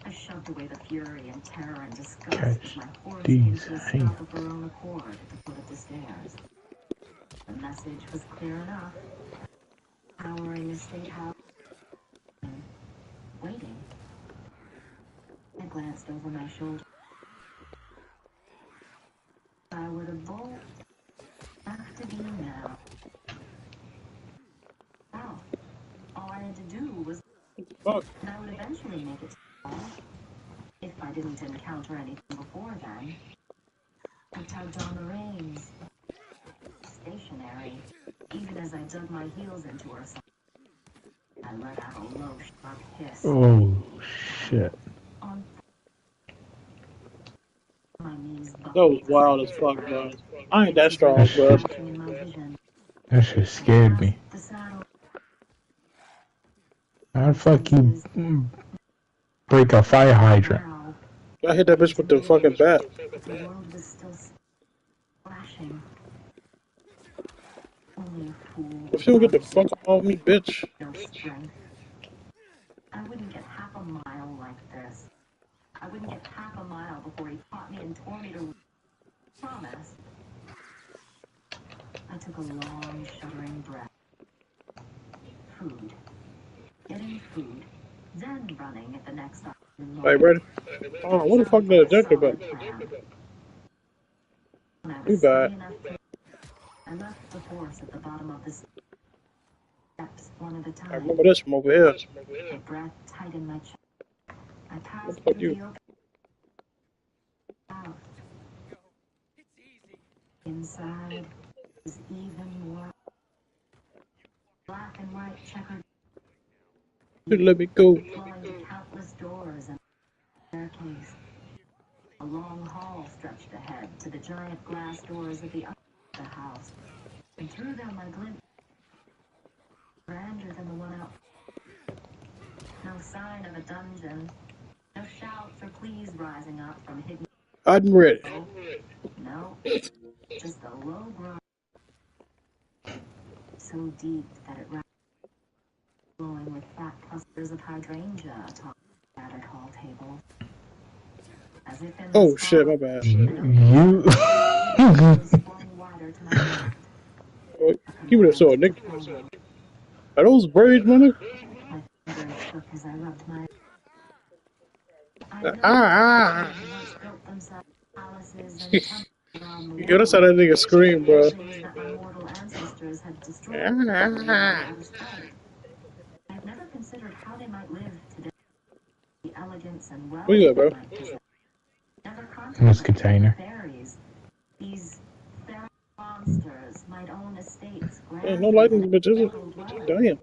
I shoved away the fury and terror and disgust as my horse came to a stop of her own accord at the foot of the stairs. The message was clear enough. Towering estate house. Waiting. I glanced over my shoulder. I would have bolt have to be now. Wow. All I had to do was Fuck. and I would eventually make it to the wall. If I didn't encounter anything before then. I tugged on the reins. Stationary. Even as I dug my heels into her side. I let out a low, sharp hiss. Oh, shit. On my knees That was wild as fuck, bro. I ain't that strong, bro. That shit scared me. How the fuck you break a fire hydrant? I hit that bitch with the fucking bat. The world was still splashing. Only a fool. If you don't get the fuck off me, bitch. No strength. I wouldn't get half a mile like this. I wouldn't get half a mile before he caught me and tore me to promise. I took a long, shuddering breath. Food. Getting food. Then running at the next stop. Hey, ready? Oh, what the fuck did I jump about? You bad. I left the horse at the bottom of the steps one at a time. I remember this from over here. My breath tight in my chest. I passed What the fuck through you? the open house. Inside is even more black and white checkered. You let me go. Flowing to countless doors and staircase. A long hall stretched ahead to the giant glass doors at the upper of the house. And through them I glimpsed grander than the one out. No sign of a dungeon. No shouts or pleas rising up from hidden. I'm ready. No, just a low groan. So deep that it wrapped, glowing with fat clusters of hydrangea atop the battered hall table. As if in Oh shit, my bad. You. Keep it so, nigga. Are those braids, man? You gotta saw that nigga scream, bro. I've never considered how they might live today. The elegance and wealth Where you at, bro? In this container. These Ain't no light in this bitch, is it? Damn.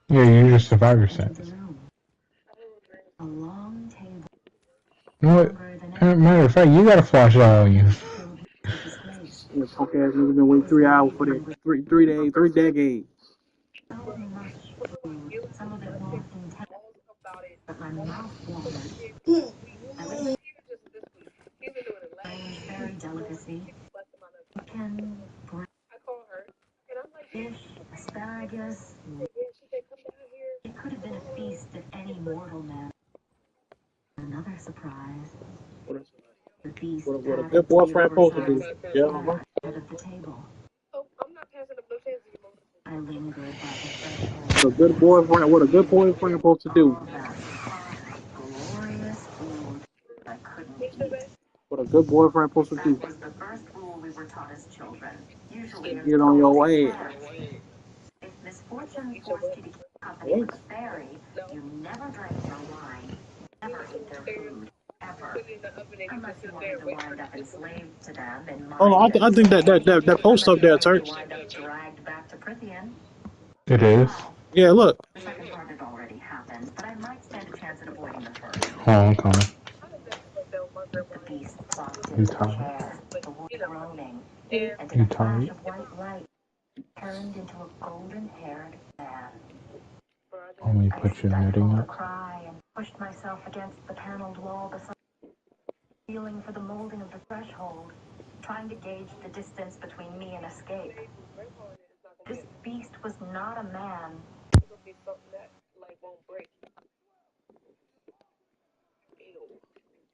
Yeah, use your survivor sense. You know what? Matter of fact, you got a flashlight on you. The punk ass nigga been waiting 3 hours for that. 3 days, 3 decades. What a good boyfriend supposed to do. Yeah, uh-huh. What a good boyfriend supposed to do. What a good boyfriend supposed to do. Get on your ass. What? Oh, I think that post up there, Turks. It is. Yeah, look. Hold on, I'm coming. You tired? You tired? Let me put your knitting up.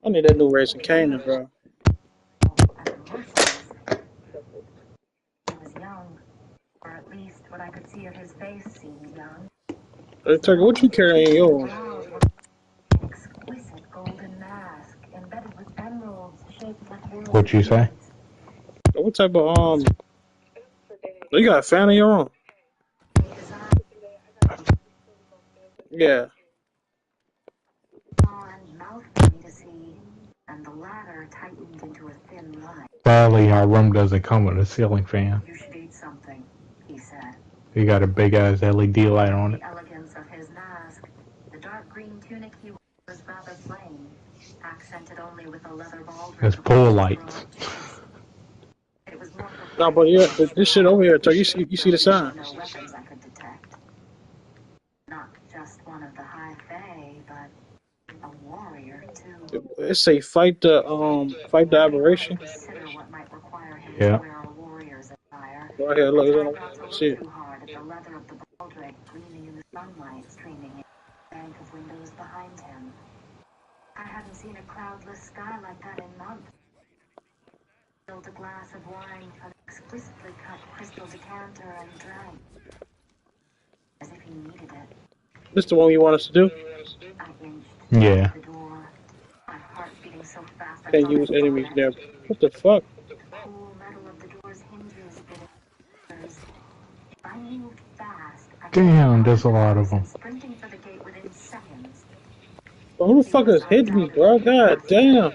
I need that new Racing Canaan, bro. Hey, Turkey, what you carrying in yours? What'd you say? What type of you got a fan of your own? Yeah. Sadly, our room doesn't come with a ceiling fan. We got a big ass LED light on it. It's pull lights. No, but yeah, this shit over here, Turkey, you see the signs. It say fight the aberration. Yeah. Right here, look, it's on the shit. This the one you want us to do? Yeah. Can't use enemies there. What the fuck? Damn, there's a lot of them. Bro, who the fuck has hit me, bro? God damn.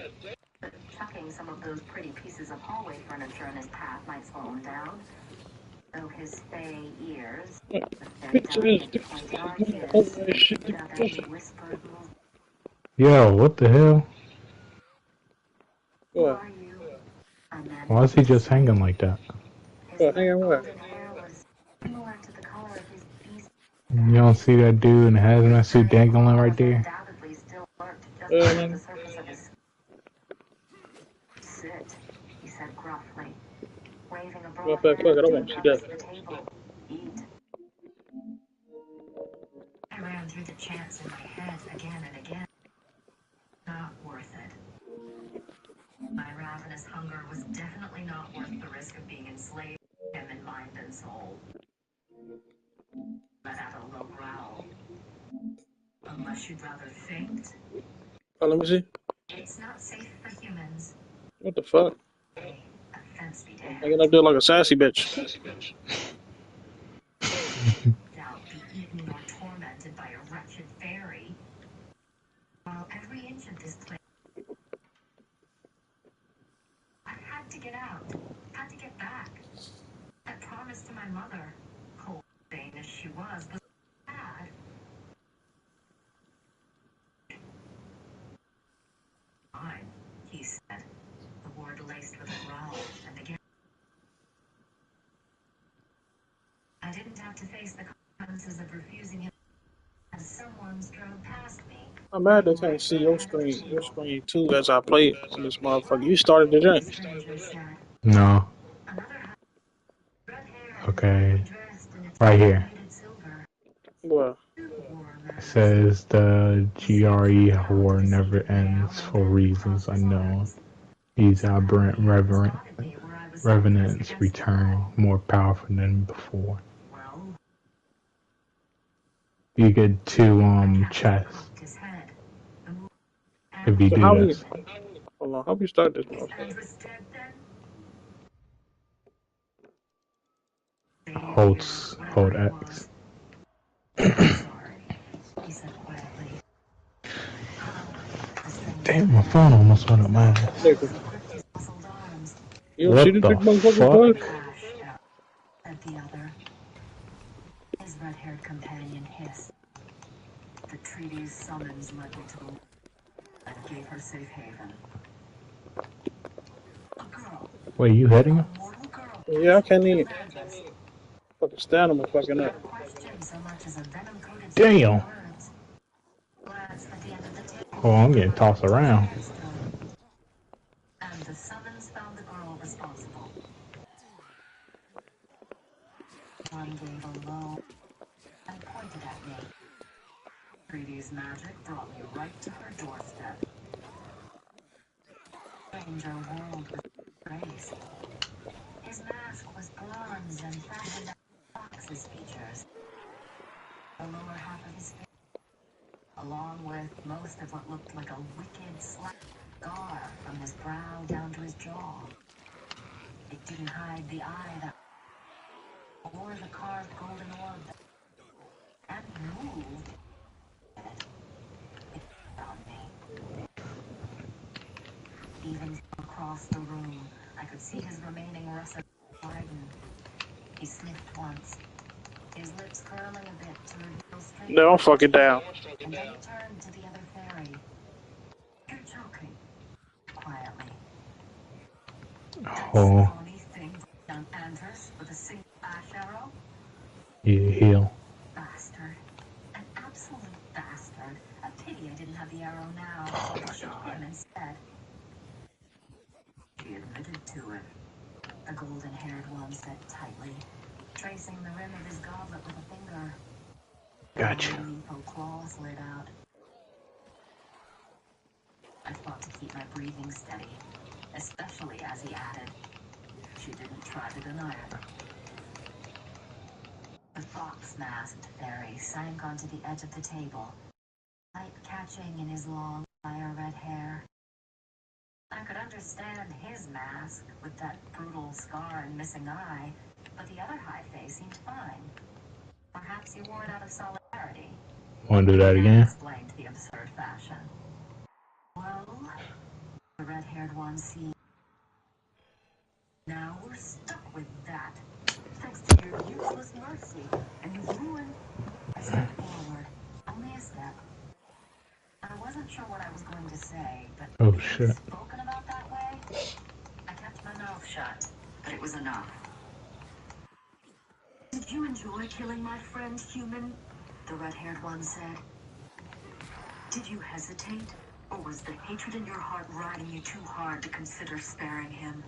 Yo, what the hell? What? Why is he just hanging like that? What? Hang on, what? You don't see that dude in the hazmat suit dangling right there? Man. Fuck it, I don't want to see that. Oh, let me see. What the fuck? I gotta do it like a sassy bitch. I didn't have to face the consequences of refusing him as someone strode past me. I'm mad they can't see your screen too as I play on this motherfucker. You started the The game. stranger said, No. another red-haired, Okay. dressed in its Right here. silver. Well, It says the GRE war never ends for reasons unknown. These aberrant revenants return more powerful than before. You get 2 chests if you so do how we this. hold on, how we start this motherfucker? Hold X. Damn, my phone almost went up my ass. Nigga, you don't see What this the big motherfucker fuck? flash? At the other, his red-haired companion hissed. The treaty's summons led me to the and gave her safe haven. A girl, Wait, you hitting him? a mortal girl, Yeah, I can't even madness. fucking stand him and fucking Not up. a question so much as a venom-coated Damn. words. Glanced at the end of the table. Oh, I'm getting tossed around. And the summons found the girl responsible. One gave a low and pointed at me. Treaty's magic brought me right to her doorstep. Stranger whirled with grace. His mask was bronze and fashioned after Fox's features. The lower half of his face, along with most of what looked like a wicked scar from his brow down to his jaw. It didn't hide the eye that or the carved golden orb that and moved. It on me. Even across the room, I could see his remaining russet widen. He sniffed once, his lips curling a bit to reveal straight. No, don't fuck it down. And then he turned to the other fairy. You're joking. Quietly. Oh, Phony thing on Andrus with a single ash arrow? you heal. Bastard. An absolute bastard. A pity I didn't have the arrow now, so I shot him instead. She admitted to it. The golden-haired one said tightly, tracing the rim of his goblet with a finger. Gotcha. The lethal claw slid out. I fought to keep my breathing steady, especially as he added, she didn't try to deny it. The fox-masked fairy sank onto the edge of the table, light catching in his long, fire red hair. I could understand his mask with that brutal scar and missing eye, but the other high face seemed fine. Perhaps he wore it out of solidarity. Wanna do that again? Explained the absurd fashion. Well, the red-haired one seemed. Now we're stuck with that, thanks to your useless mercy, and you've ruined. I stepped forward, only a step. I wasn't sure what I was going to say, but Oh being shit. spoken about that way, I kept my mouth shut. But it was enough. Did you enjoy killing my friend, human? The red-haired one said. Did you hesitate? Or was the hatred in your heart riding you too hard to consider sparing him?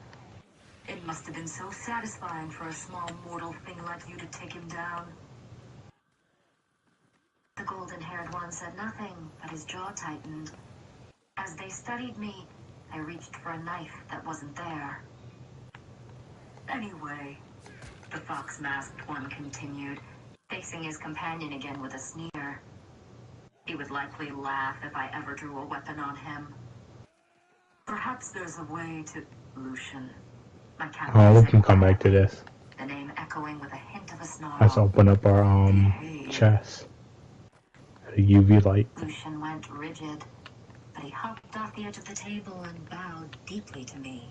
It must have been so satisfying for a small mortal thing like you to take him down. The golden-haired one said nothing, but his jaw tightened. As they studied me, I reached for a knife that wasn't there. Anyway, the fox-masked one continued, facing his companion again with a sneer. He would likely laugh if I ever drew a weapon on him. Perhaps there's a way to... Lucian. My captain Oh, we said can come back to quietly, this. the name echoing with a hint of a snarl. Let's open up our chest. The UV light. Lucian went rigid, but he hopped off the edge of the table and bowed deeply to me.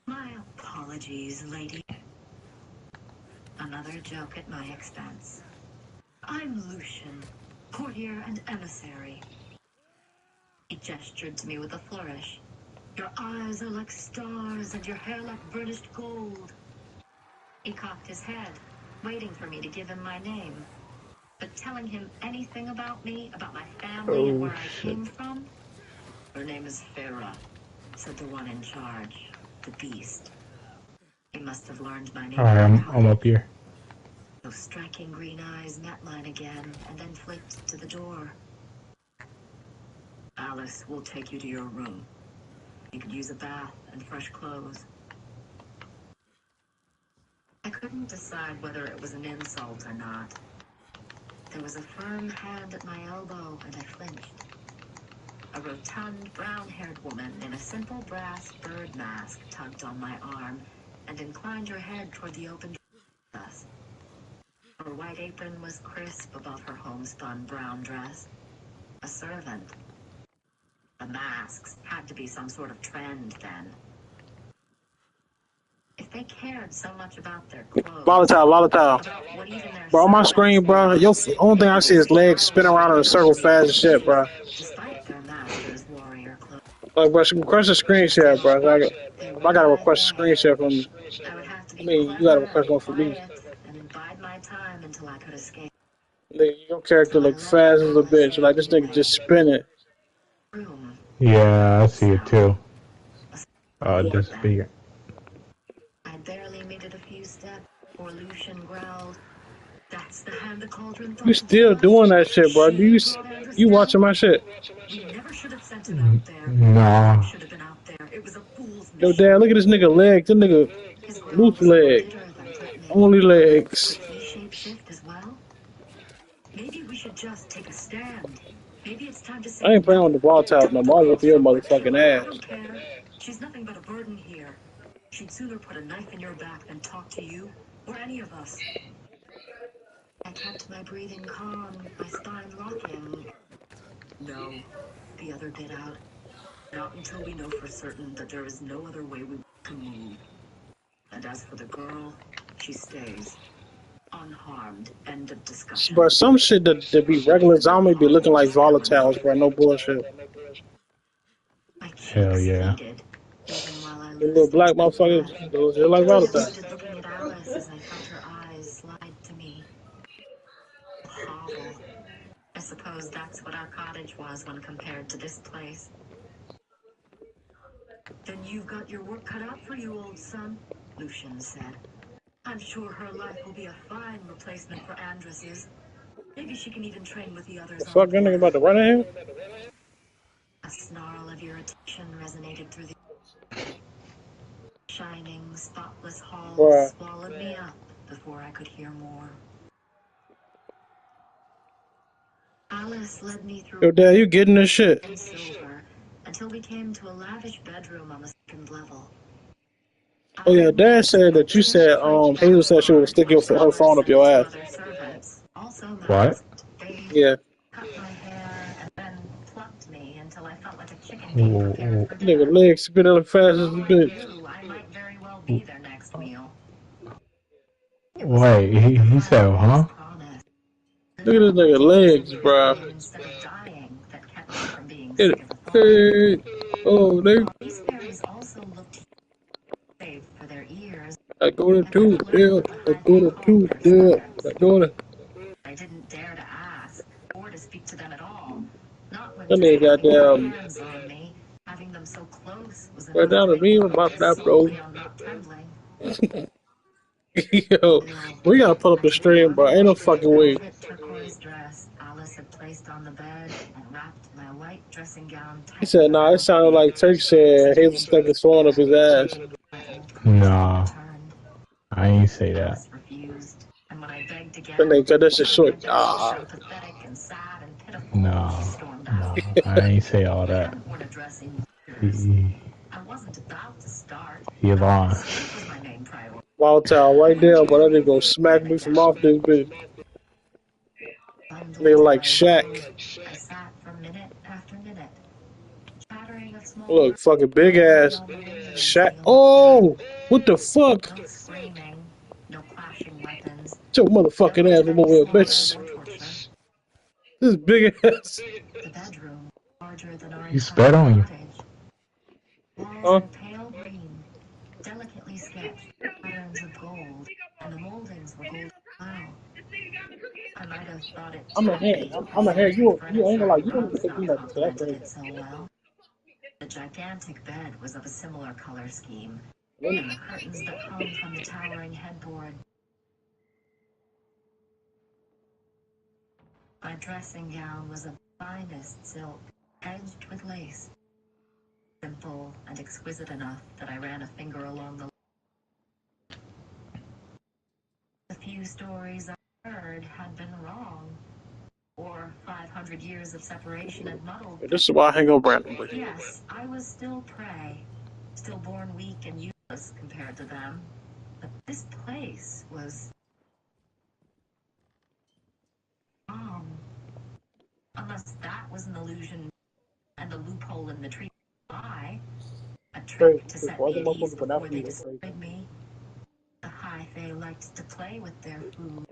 My apologies, lady. Another joke at my expense. I'm Lucian, courtier and emissary. He gestured to me with a flourish. Your eyes are like stars and your hair like burnished gold. He cocked his head, waiting for me to give him my name. But telling him anything about me, about my family, and Oh where I shit. came from? Her name is Farah, said the one in charge, the beast. He must have learned my name. Alright, I'm up here. Those striking green eyes met mine again, and then flipped to the door. Alice will take you to your room. You could use a bath and fresh clothes. I couldn't decide whether it was an insult or not. There was a firm hand at my elbow, and I flinched. A rotund, brown-haired woman in a simple brass bird mask tugged on my arm and inclined her head toward the open dress. Her white apron was crisp above her homespun brown dress. A servant. The masks had to be some sort of trend then. If they cared so much about their clothes, Volatile. about what even their Bro, on my servants screen, bro, wore, the only thing I see is legs spinning around in a circle fast as shit, bro. despite their master's warrior clothes, Like, bro, request a screen share, bro. If I gotta request a screen share from you, I would have to I be mean, you gotta clever request and one for me. quiet and bide my time until I could escape. Your character look fast as a bitch. Like, this nigga just spinning. Room. Yeah, I see it too. Then. Disappear. I barely made it a few steps before Lucian growled, "That's the hand the cauldron You thought to still tell us. doing that shit, bro. She brought Andrus You down. watching my shit? We never should have sent him out there. Nah. Should have been out there. It was a fool's Yo, mission." dad, look at this nigga legs. This nigga His growl loose was more leg. bitter than threatening. Only legs. Would he shapeshift as well? Maybe we should just take a stand. Maybe it's time to say I ain't playing with the ball top no more. I'll whoop your motherfucking I ass. don't care. She's nothing but a burden here. She'd sooner put a knife in your back than talk to you or any of us. I kept my breathing calm, my spine locking. No, the other bit out. Not until we know for certain that there is no other way we can move. And as for the girl, she stays. Unharmed. End of discussion. Bro, some shit that be regular zombie be looking like volatiles, bro. No bullshit. My cheeks Hell yeah. bleeded, even while I The little loosed black my breath. motherfuckers, those just like I volatiles. avoided looking at Alice as I felt her eyes slide to me. A hovel. I suppose that's what our cottage was when compared to this place. "Then you've got your work cut out for you, old son," Lucian said. "I'm sure her life will be a fine replacement for Andrus's. Maybe she can even train with the The others on fuck, the that nigga border." about to run in here? A snarl of irritation resonated through the shining, spotless halls, Bruh. swallowed me up before I could hear more. Alice led me through Yo, dad, you getting this shit? and silver until we came to a lavish bedroom on the second level. Oh yeah, dad said that you said Hazel said she would stick her phone up your ass. Also What? masked, they Yeah. cut my hair and then plucked me until I felt like a chicken being Whoa, prepared for Nigga dinner. legs spinning as fast as a For all I bitch. knew, I might very well be their next meal. It was wait, he said, huh? promise. Look at this nigga legs, bro. Instead of dying, that kept me from being Hey, sick as a thorn. oh, nigga. These fairies also looked save for their ears. I go to I two, couldn't learn yeah. what the I high go they to called two, their yeah. servants. I go to. I didn't dare to ask or to speak to them at all. Not when That just nigga having their goddamn hands on me, having them so close was right enough down to to make me me about focus that, bro. solely on not trembling. Yo, Still, we gotta pull up the as we stream, bro. huddled Ain't no up in the fucking way. velvet turquoise dress Alice had placed on the bed and wrapped my white dressing gown He tightly said, nah, it around sounded me, like Turk said Hazel sitting stuck his phone up his ass. my old Nah, returned. I ain't say that. Alice refused, and when I begged That again, nigga cut that shit trying my short. best to Ah. sound pathetic and sad and pitiful, she Nah, stormed out. nah, I ain't say all I that. hadn't worn a dress in years. He, I wasn't about to start. he lying. Sleep was my main priority. Volatile right there, but that nigga gonna smack me from off this bitch. Bundled Nigga in like my robe, Shaq. I sat for minute after minute, chattering of small Look, words, fucking big murmuring ass on the wind Shaq. until Oh, what the fuck? no screaming, no clashing weapons, Get your no motherfucking ass from returning over here, slaughter bitch. or torture. This big ass. The bedroom, larger than our He spit entire on you. cottage. Walls Huh? were pale green, delicately sketched, patterns of gold, and the moldings were gold. might have thought it I'm a hair. tacky I'm because a the hair. antique You ain't furniture gonna like. and You don't rugs get to do not nothing. So that's complemented crazy. it so well. The gigantic bed was of a similar color scheme, Really? and the curtains that hung from the towering headboard. My dressing gown was of finest silk, edged with lace, simple and exquisite enough that I ran a finger along the few stories I heard had been wrong, or 500 years of separation had muddled This is why I hang up randomly. Yes, I was still prey, still born weak and useless compared to them. But this place was wrong. Unless that was an illusion and a loophole in the tree lie, a Crazy. trick to Just set watch me the at ease motherfucker for that before they reason. Crazy. destroyed me. The high fae liked to play with their food.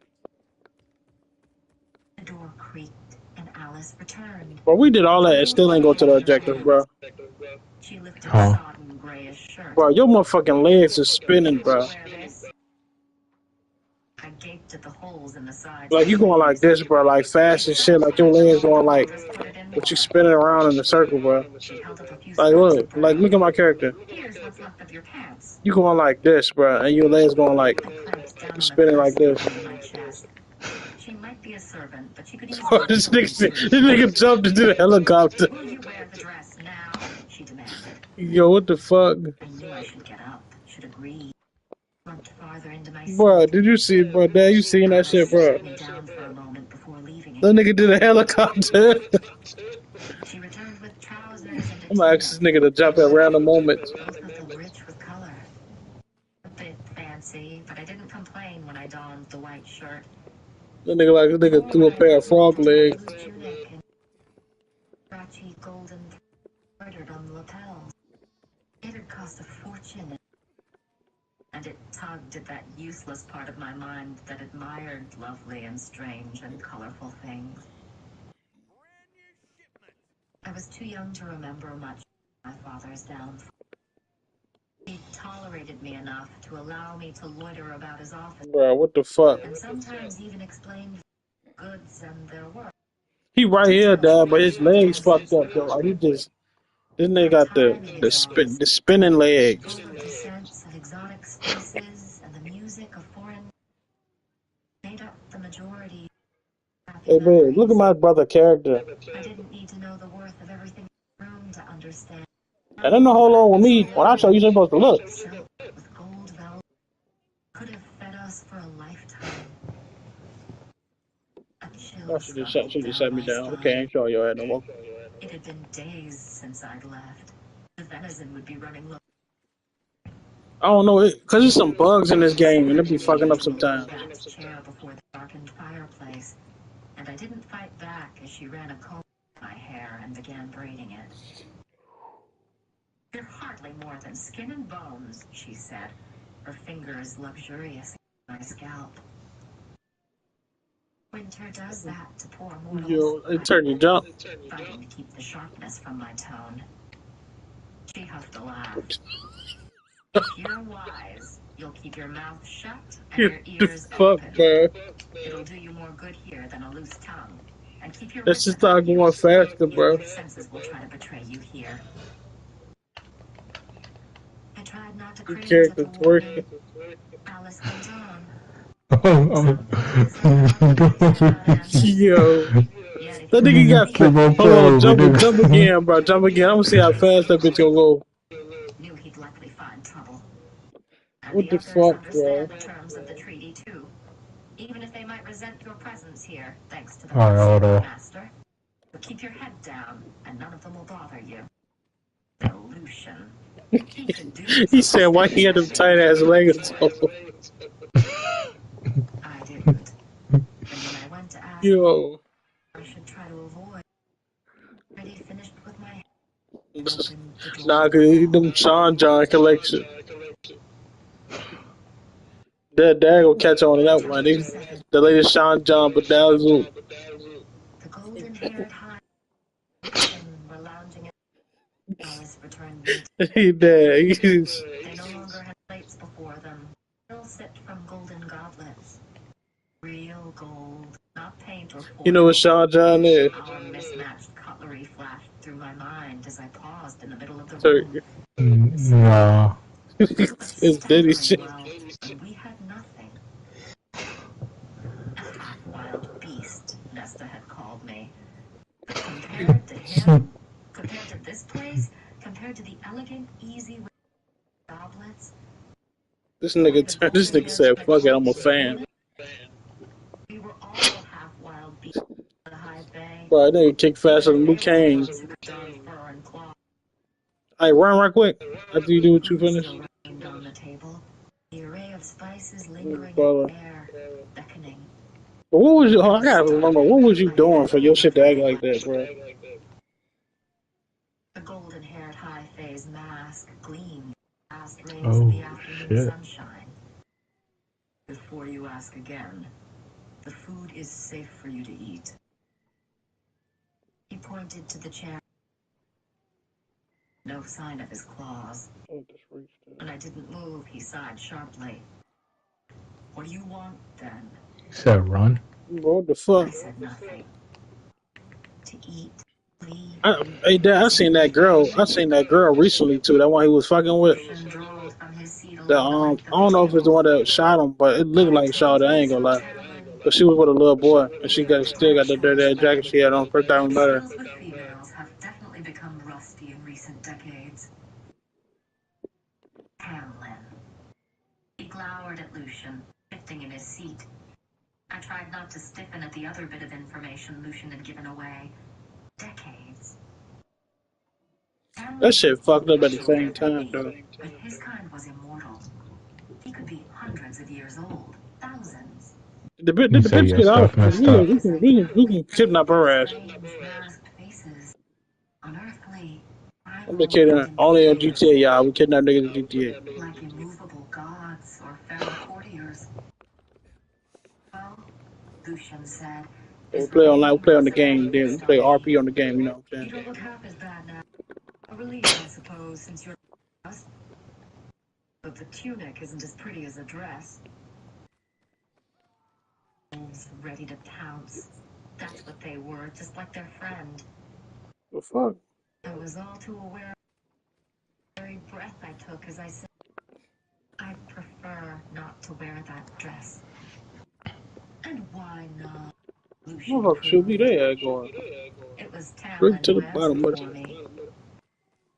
The door creaked and Alice returned. But we did all that and still ain't go to the objective, bro. She lifted a Huh? sodden grayish shirt. Bro, your motherfucking legs is spinning, bro. Wear this. I gaped at the holes in the sides. Like you going like this, bro, like fast as shit. Like your legs going like, but you spinning around in a circle, bro. She held up a few Like scraps look, of like brown. look at my character. Here's what's left of your pants. You going like this, bro, and your legs going like I clamped down you on the spinning like clasp this. between my chest. She might be a servant, but she could Bro, easily this kill me this too. nigga jumped into the helicopter. Will you wear the dress now? She demanded. Yo, what the fuck, I knew I should get up, should agree. Slumped farther into my bro? seat. Did you see, bro? Dad, you seen that shit, Alice bro? sat me down for a moment before leaving That again. nigga did a helicopter. She returned with trousers and a I'm gonna ask this tunic, nigga to jump at random moments. both of them rich with color. A bit fancy, but I didn't complain when I donned the white shirt. That nigga threw a pair of frog legs. Blue tunic and scratchy golden embroidered on the lapels. It had cost a fortune, and it tugged at that useless part of my mind that admired lovely and strange and colorful things. I was too young to remember much of my father's downfall. He tolerated me enough to allow me to loiter about his office, Bro, what the fuck? and sometimes even explain goods and their work. He right here, Details dad, that but I his should have legs guessed fucked since up though. birth. Like he just this nigga My got time in his office, the spinning legs. full of the scents of exotic spices and the music of foreign, made up the majority of happy Hey man, look at memories. my brother character. I didn't need to know the worth of everything in the room to understand. And then the hold on with me. When I show you, you're supposed to look. Silk with gold velvet could have fed us for a lifetime. A Oh, chill she just scuttled down shut me my down. Okay, I spine. ain't showing your head no more. It had been days since I'd left. The venison would be running low. I don't know, cause there's some bugs in this game and it be Sat in fucking the up usual sometimes. low-backed chair before the darkened fireplace, and I didn't fight back as she ran a comb through my hair and began braiding it. You're hardly more than skin and bones, she said, her fingers luxurious in my scalp. Winter does that to poor mortals, Yo, it turned you jump. fighting to keep the sharpness from my tone. She huffed a laugh. If you're wise, you'll keep your mouth shut and Get your the ears fuck, open. man. It'll do you more good here than a loose tongue. And keep your Let's wits just about start you. going faster, Even bro. your senses will try to betray you here. I tried not to Your cringe at the character's warning. working. Alice went on. Oh, Some things are always without end. Yo, Yet if that you nigga got. keep on Hold on, playing with me, jump nigga. again, bro. Jump again. I'm gonna see how fast that bitch gonna go. knew he'd likely find trouble. And What the the others fuck, bro? understand the terms of the treaty too. Even if they might resent your presence here, thanks to the Alright, mercy hold of the on. master. But keep your head down, and none of them will bother you. Delusion. He could do He such said, "Why he had them tight ass legs on?" I didn't. And when I went to ask what Yo, I should try to avoid, I already finished with my head open the door nah, of the cause hall. them Sean John collection. That gonna catch on to that one. Chapter They, 7. the latest Sean John Bedazzled. The golden-haired high and were lounging at Alice returned me. He dead. They no longer had plates before them. Still sipped from golden goblets. Real gold, not paint or foil. You know what Sean John is? Our mismatched cutlery flashed through my mind as I paused in the middle of the Sorry. room. No. It's Diddy shit. Well, and we had nothing. A half-wild beast, Nesta had called me. But compared to him, compared to this place, compared to the elegant, easy goblets, This nigga said, fuck it, I'm a fan. we were all half-wild beasts in the high bay. Bro, that nigga kick faster than Luke Kane. Hey, run right quick. After you do what you finish. On the table, the array of spices lingering Brother. in the air, beckoning. But what was you? I gotta remember. What was you doing for your shit to act like that, bro? The golden-haired high-phase mask gleamed last rays Oh, of the afternoon shit. sunshine. Before you ask again, the food is safe for you to eat. He pointed to the chair. No sign of his claws. When I didn't move, he sighed sharply. What do you want, then? You said run? Bro, what the fuck? I said nothing. To eat, leave. Hey, Dad, I seen that girl. I seen that girl recently too. That one he was fucking with. The I don't know if it's the one that shot him, but it looked like shot. I ain't gonna lie. But she was with a little boy, and she still got the dirty ass jacket she had on first time we met her. Skills with females have definitely become rusty in recent decades. Hamlin. He glowered at Lucian, shifting in his seat. I tried not to stiffen at the other bit of information Lucian had given away. Decades. That shit fucked up at the same time, though. But his kind was immortal. He could be hundreds of years old, thousands. The You say bitch your get out. stuff messed up. We can kidnap her ass. Masked faces. Unearthly. I'm the kid only on GTA, y'all. We kidnap niggas in GTA. Like immovable gods or feral courtiers. Well, Lucian said. We play online, we play on the game, then we play RP on the game, you know what I'm You saying? don't look half as bad now. A relief, I suppose, since you're us. But the tunic isn't as pretty as a dress. Wolves ready to pounce. That's what they were, just like their friend. The fuck? I was all too aware of the very breath I took as I said, I prefer not to wear that dress. And why not? Lucian Motherfucker should be there going. It was Straight Tamlin to who the bottom answered of for it. me.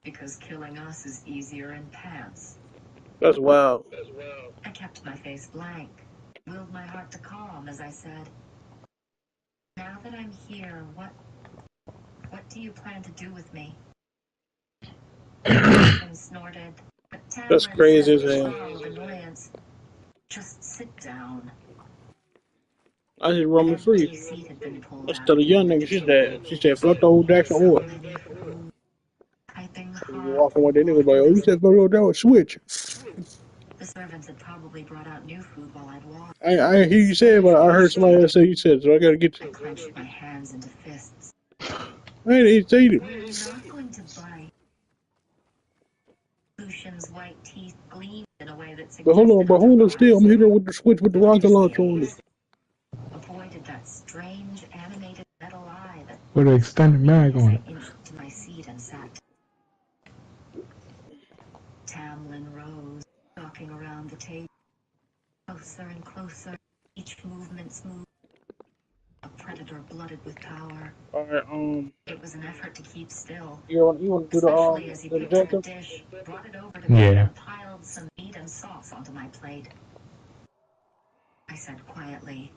Because killing us is easier in pants. That's wild. I kept my face blank, willed my heart to calm as I said, now that I'm here, what do you plan to do with me? Lucian snorted, but That's Tamlin crazy said as with a hell. snarl of annoyance, just sit down. I just An run me empty free. seat had been pulled Let's out tell the young at nigga the she's table. dead. She said, fuck the old Jackson So Orr. many foods, typing You hard. walking with that nigga, like, oh, you said fuck the old Jackson switch. The servants had probably brought out new food while I'd walked. I ain't hear you say it, but I heard somebody else say you said, so I gotta get I you. clenched my hands into fists. I ain't even say it. We're not going to bite. Lucian's white teeth gleamed in a way that But hold on, suggested but hold on still. otherwise. I'm hitting her with the switch with the rocket launcher on it. Avoided that strange animated metal eye that With an extended mag as on I it. inched to my seat and sat. Tamlin rose, walking around the table, closer and closer, each movement smooth. A predator blooded with power. Alright, It was an effort to keep still, you want to do especially as he the picked up a objective? dish, brought it over to me, Yeah. and piled some meat and sauce onto my plate. I said quietly,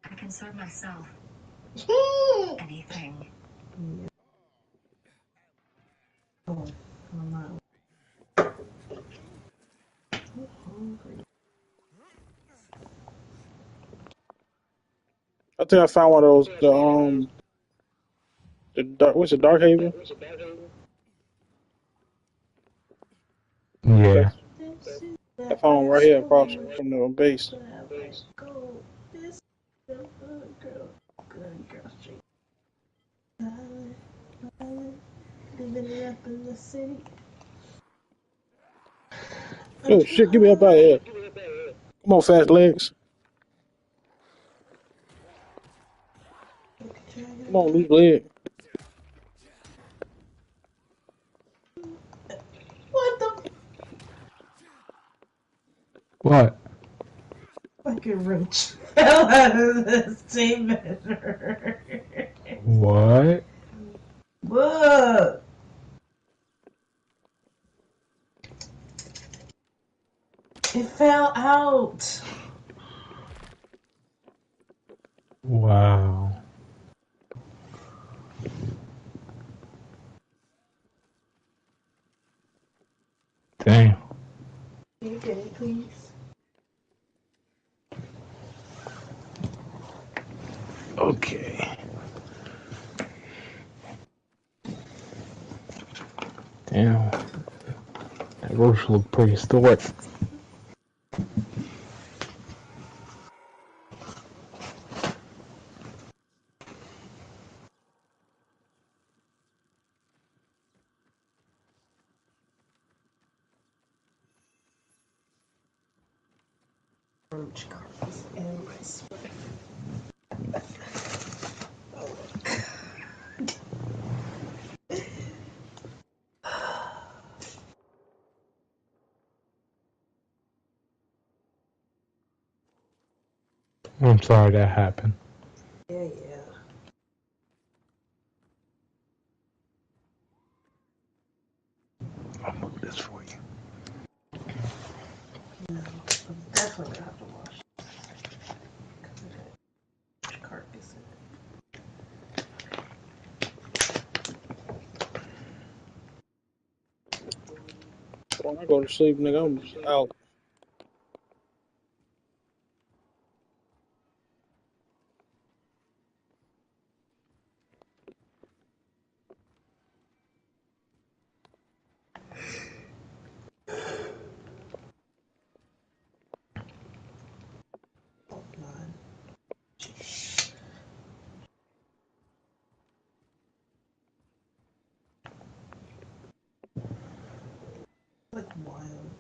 I can serve myself. Anything. Oh, I'm not hungry. I think I found one of those, the dark, what's it, Dark Haven? Yeah. I found one right here across from the base. Oh shit, get me up out of here. Come on, fast legs. Come on, lose leg. What the? What? Fucking roach fell out of the steam measure. What? Look. It fell out. Wow. Damn. Can you get it, please? Okay. Damn. That roach looked prehistoric. Roach carcass in my sweat. I'm sorry that happened. Yeah. I'll move this for you. No, I'm definitely gonna have to wash it. Because it had carcass in When I go to sleep, nigga, I'm just out. mine. Like wild.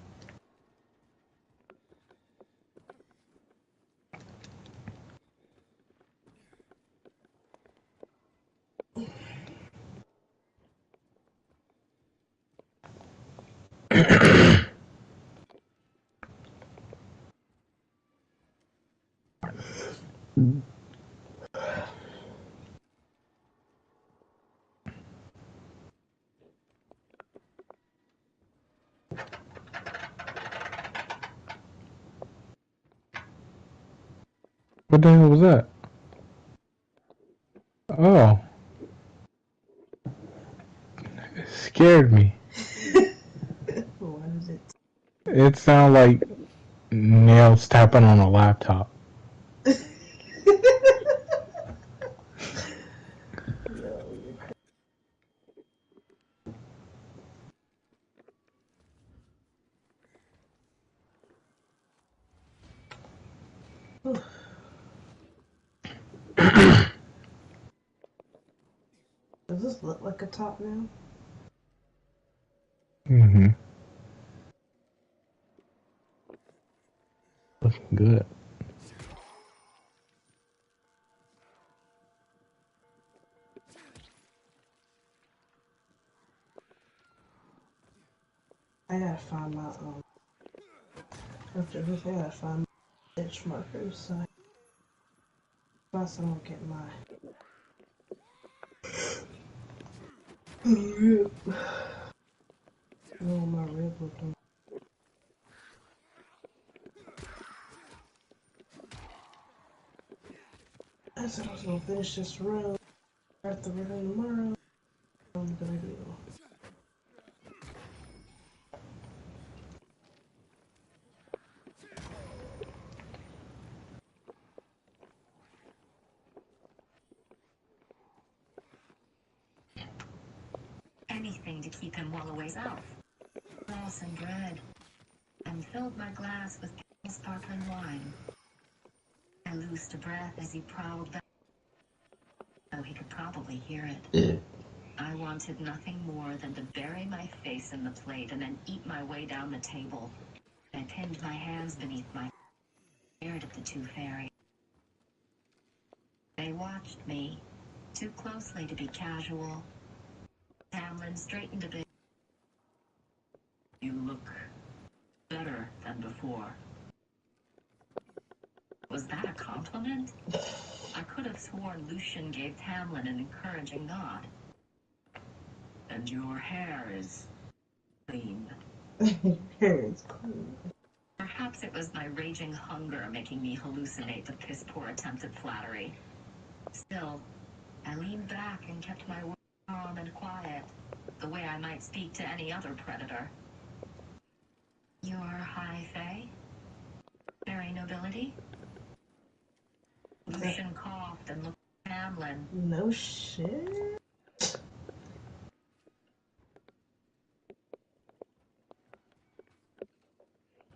What the hell was that? Oh. It scared me. What is it? It sounded like nails tapping on a laptop. Does this look like a top now? Mm-hmm. Looking good. I gotta find my after this I gotta find my itch markers so plus I don't get my rib. No, my rib looking. I said I was gonna finish this row. Start the row tomorrow. What I'm gonna do. Anything to keep him well away south. Loss and bread. And filled my glass with sparkling wine. I loosed a breath as he prowled back, though he could probably hear it. I wanted nothing more than to bury my face in the plate and then eat my way down the table. I pinned my hands beneath my stared at the two fairies. They watched me, too closely to be casual. Tamlin straightened a bit. You look better than before. Was that a compliment? I could have sworn Lucian gave Tamlin an encouraging nod. And your hair is clean. Hair is clean. Perhaps it was my raging hunger making me hallucinate the piss-poor attempt at flattery. Still, I leaned back and kept my words calm and quiet, the way I might speak to any other predator. You're high fae? Fairy nobility? Lucian coughed and looked at Tamlin. No shit.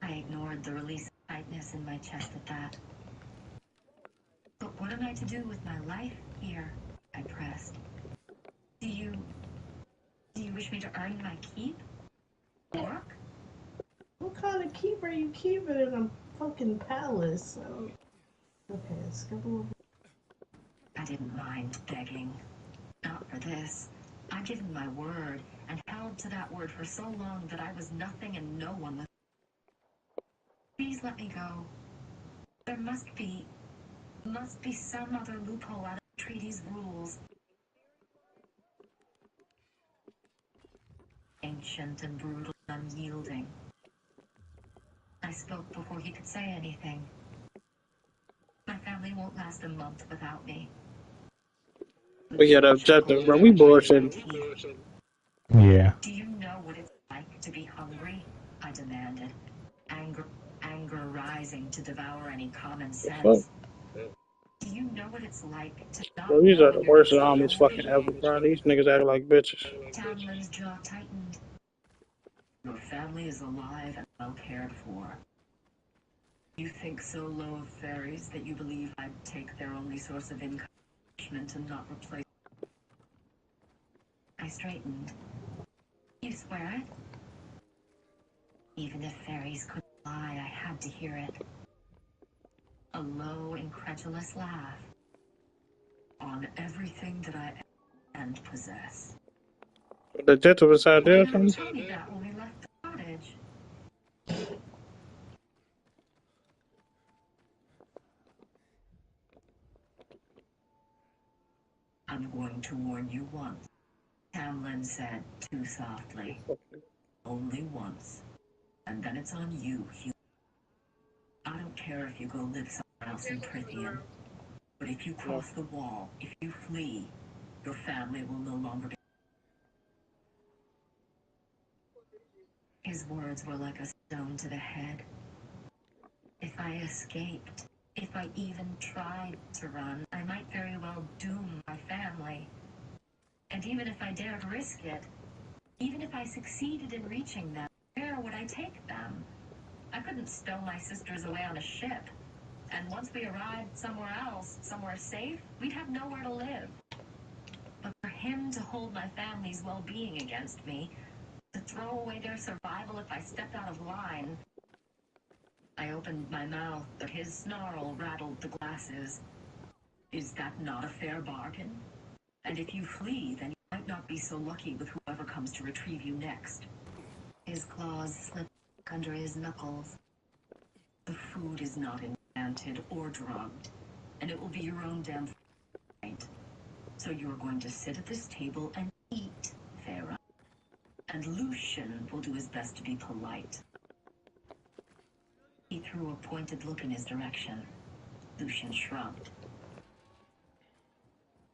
I ignored the release of tightness in my chest at that. But what am I to do with my life here? I pressed. Do you wish me to earn my keep? Work? What kind of keep are you keeping in a fucking palace? Okay, skibble. I didn't mind begging. Not for this. I'd given my word and held to that word for so long that I was nothing and no one with. Please let me go. There must be some other loophole out of the treaty's rules. Ancient and brutal and unyielding. I spoke before he could say anything. My family won't last a month without me. We got objective, bro. We bullshitting. Yeah. Do you know what it's like to be hungry? I demanded. Anger rising to devour any common sense. Do you know what it's like to not Bro, these know are the when you're worst starving? zombies fucking ever, bro. These niggas act like bitches. Tamlin's jaw tightened. Your family is alive and well cared for. You think so low of fairies that you believe I'd take their only source of encouragement and not replace. I straightened. You swear it? Even if fairies couldn't lie, I had to hear it. A low, incredulous laugh. On everything that I am and possess. The gentleman inside there or Why not something? tell me that when we left the cottage? I'm going to warn you once, Tamlin said too softly. Only once. And then it's on you, human. I don't care if you go live somewhere else in Prithian. But if you cross the wall, if you flee, your family will no longer be. His words were like a stone to the head. If I escaped, if I even tried to run, I might very well doom my family. And even if I dared risk it, even if I succeeded in reaching them, where would I take them? I couldn't stow my sisters away on a ship. And once we arrived somewhere else, somewhere safe, we'd have nowhere to live. But for him to hold my family's well-being against me, to throw away their survival if I stepped out of line. I opened my mouth, but his snarl rattled the glasses. Is that not a fair bargain? And if you flee, then you might not be so lucky with whoever comes to retrieve you next. His claws slipped under his knuckles. The food is not enchanted or drugged, and it will be your own damn fight. So you're going to sit at this table and eat, Farah. And Lucian will do his best to be polite. He threw a pointed look in his direction. Lucian shrugged.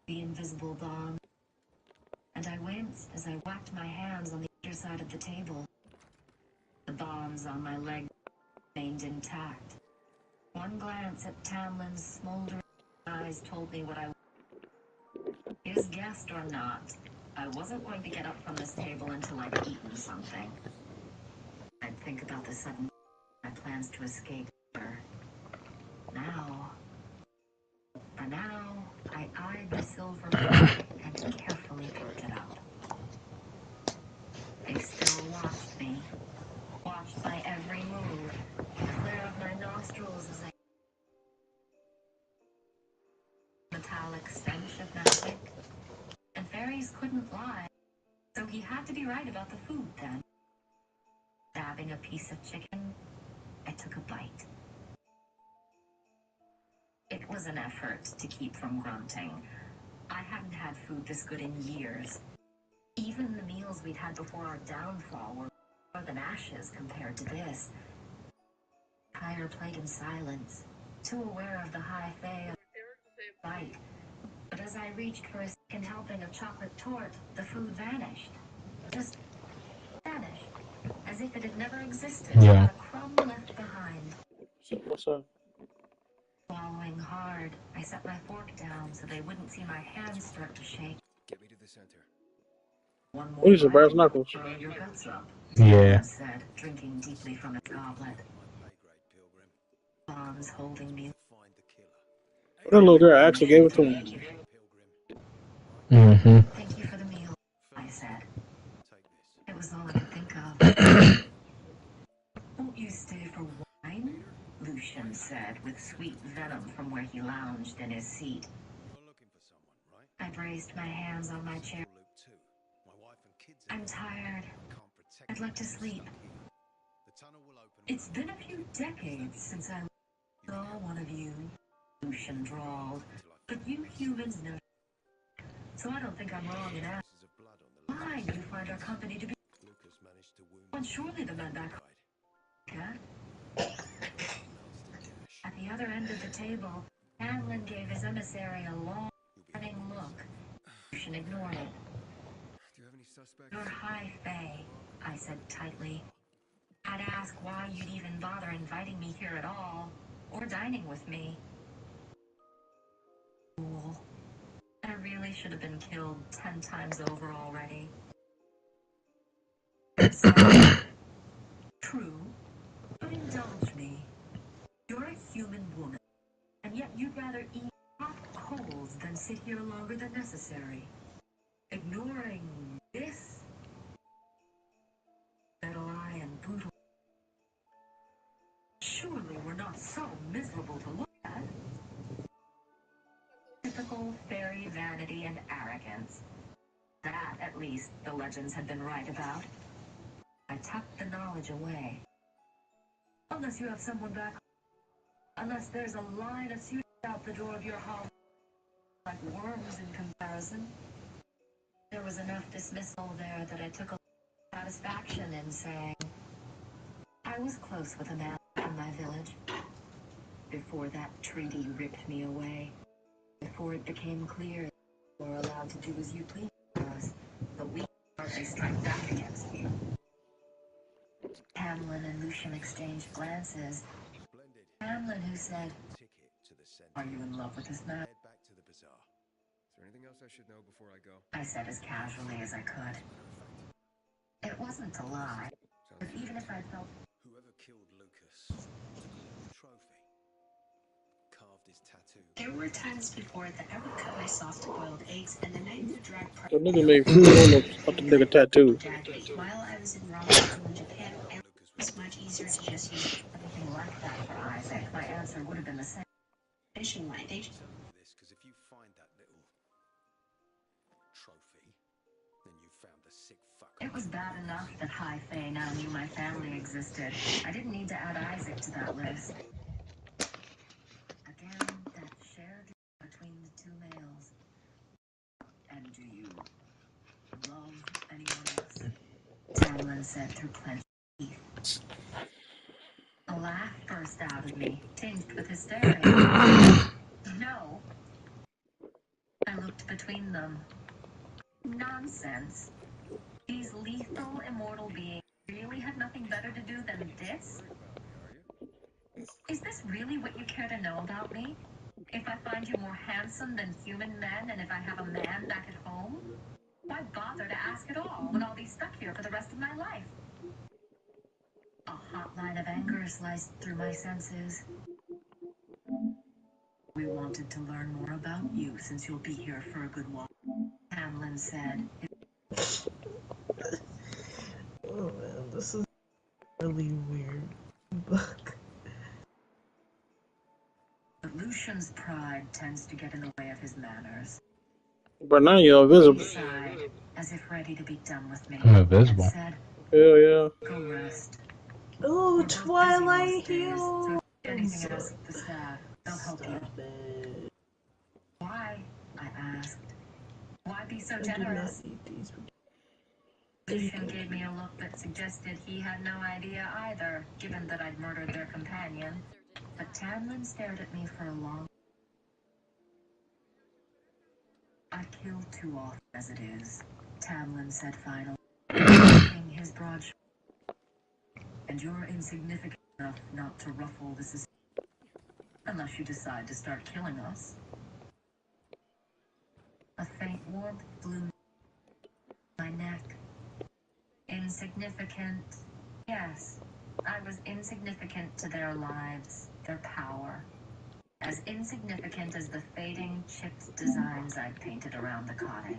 The invisible bond. And I winced as I whacked my hands on the underside of the table. The bonds on my leg remained intact. One glance at Tamlin's smoldering eyes told me what I was. His guest or not, I wasn't going to get up from this table until I'd eaten something. I'd think about the sudden my plans to escape her. For now, I eyed the silver fork and carefully picked it up. They still watched me, watched my every move, clear of my nostrils as I metallic metallic stench of magic. And fairies couldn't lie, so he had to be right about the food then. Stabbing a piece of chicken, I took a bite. It was an effort to keep from grunting. I hadn't had food this good in years. Even the meals we'd had before our downfall were more than ashes compared to this. Tyre played in silence, too aware of the high fae of the bite. But as I reached for a second helping of chocolate tort, the food vanished. Just vanished. As if it had never existed. Yeah. Not a crumb left behind. What's up? Swallowing hard, I set my fork down so they wouldn't see my hands start to shake. Get me to the center. One more What is it, brass bite, knuckles? throw your guts up, Yeah. Tom said, drinking deeply from his goblet. Bonds holding me. That little girl actually gave it to him. Mm-hmm. Thank you for the meal, I said. It was all I could think of. Won't you stay for wine? Lucian said, with sweet venom from where he lounged in his seat. I braced my hands on my chair. I'm tired. I'd like to sleep. It's been a few decades since I saw one of you, Lucian drawled. But you humans know, so I don't think I'm wrong in asking. Why do you find our company to be... Well, surely the men back... Yeah? At the other end of the table, Hamlin gave his emissary a long, warning look. Lucian ignored it. You're high fae, I said tightly. I'd ask why you'd even bother inviting me here at all, or dining with me. Fool. I really should have been killed 10 times over already. Sorry. True, but indulge me. You're a human woman, and yet you'd rather eat hot coals than sit here longer than necessary. Ignoring this metal-eye and brutal. Surely we're not so miserable to look at. Typical fairy vanity and arrogance. That, at least, the legends had been right about. I tucked the knowledge away. Unless you have someone back. Unless there's a line of suitors out the door of your home, like worms in comparison. There was enough dismissal there that I took a satisfaction in saying I was close with a man in my village. Before that treaty ripped me away. Before it became clear you were allowed to do as you please with us, the weak hardly strike back against you. Hamlin and Lucian exchanged glances. Hamlin who said, "Are you in love with this man?" I said as casually as I could. It wasn't a lie, but even if I felt... Whoever killed Lucas took along the trophy, carved his tattoo. There were times before that I would cut my soft-boiled eggs, and the night of the drag party... The nigga made food roll-ups about the nigga tattoo. While I was in ramen school in Japan, it was much easier to just use anything like that for Isaac. My answer would have been the same. finishing line. They Tell you this because if you find that little trophy, then you found a sick fuck. It was bad enough that High Fae now knew my family existed. I didn't need to add Isaac to that list. Again, that shared between the two males. And do you love anyone else? Tamlin said through clenched teeth. A laugh burst out of me, tinged with hysteria. No. I looked between them. Nonsense. These lethal, immortal beings really had nothing better to do than this? Is this really what you care to know about me? If I find you more handsome than human men, and if I have a man back at home? Why bother to ask at all when I'll be stuck here for the rest of my life? A hot line of anger sliced through my senses. We wanted to learn more about you since you'll be here for a good while, Hamlin said. Oh man, this is a really weird book. The Lucian's pride tends to get in the way of his manners. But now you're invisible. He sighed, as if ready to be done with me. I'm invisible. And said, Hell yeah. go rest. Ooh, We're both busy Twilight most days, so Hill. if anything else with the staff, they'll help you. Stop it. Why? I asked. Why be so I do not generous? eat these. Lucian gave me a look that suggested he had no idea either, given that I'd murdered their companion. But Tamlin stared at me for a long. I kill too often as it is, Tamlin said finally, shrugging his broad shoulders. And you're insignificant enough not to ruffle the system, unless you decide to start killing us. A faint warmth blew my neck. Insignificant. Yes, I was insignificant to their lives, their power. As insignificant as the fading, chipped designs I'd painted around the cottage.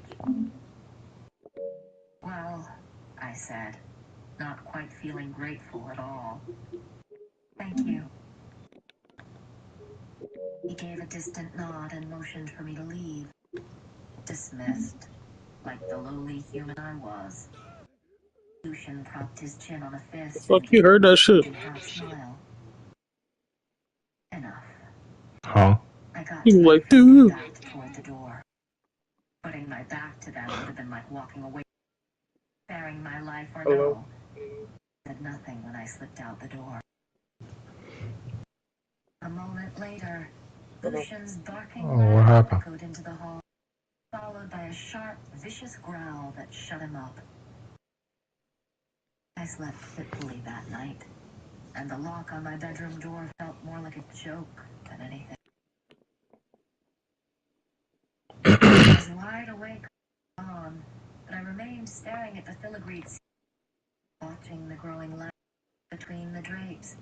Well, I said, not quite feeling grateful at all. Thank you. He gave a distant nod and motioned for me to leave. Dismissed, like the lowly human I was. Lucian propped his chin on a fist Fuck, you heard that shit. and half smile. Enough. Huh? I got You to my like, feet and dude. backed toward the door. Putting my back to them would have been like walking away, sparing my life or Hello. no. Said nothing when I slipped out the door. A moment later, Lucian's barking Oh, what happened? echoed into the hall, followed by a sharp, vicious growl that shut him up. I slept fitfully that night, and the lock on my bedroom door felt more like a joke than anything. I was wide awake on, but I remained staring at the filigreed ceiling, watching the growing light between the drapes,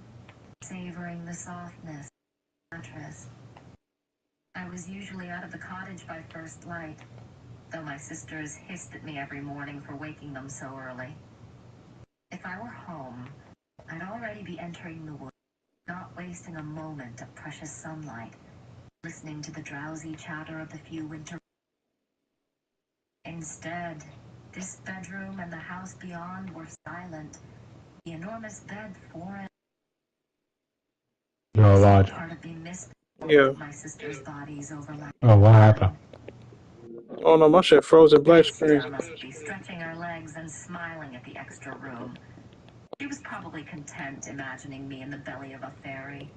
savoring the softness of the mattress. I was usually out of the cottage by first light, though my sisters hissed at me every morning for waking them so early. If I were home, I'd already be entering the woods, not wasting a moment of precious sunlight, listening to the drowsy chatter of the few winter. Instead, this bedroom and the house beyond were silent. The enormous bed foreign. You're alive. Part of me missed Yeah. my sisters' bodies overlapping. Oh, what happened? Oh no, my shit frozen black screen. Sister must be stretching her legs and smiling at the extra room. She was probably content imagining me in the belly of a fairy.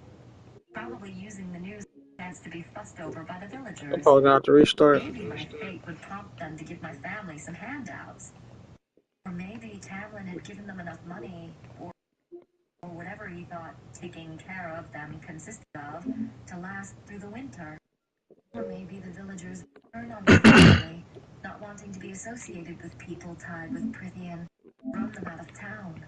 Probably using the news chance to be fussed over by the I'm villagers. probably gonna have to restart. Maybe my fate would prompt them to give my family some handouts. Or maybe Tamlin had given them enough money, or whatever he thought taking care of them consisted of, to last through the winter. Or maybe the villagers turned on my family, not wanting to be associated with people tied with Prithian, run them out of town.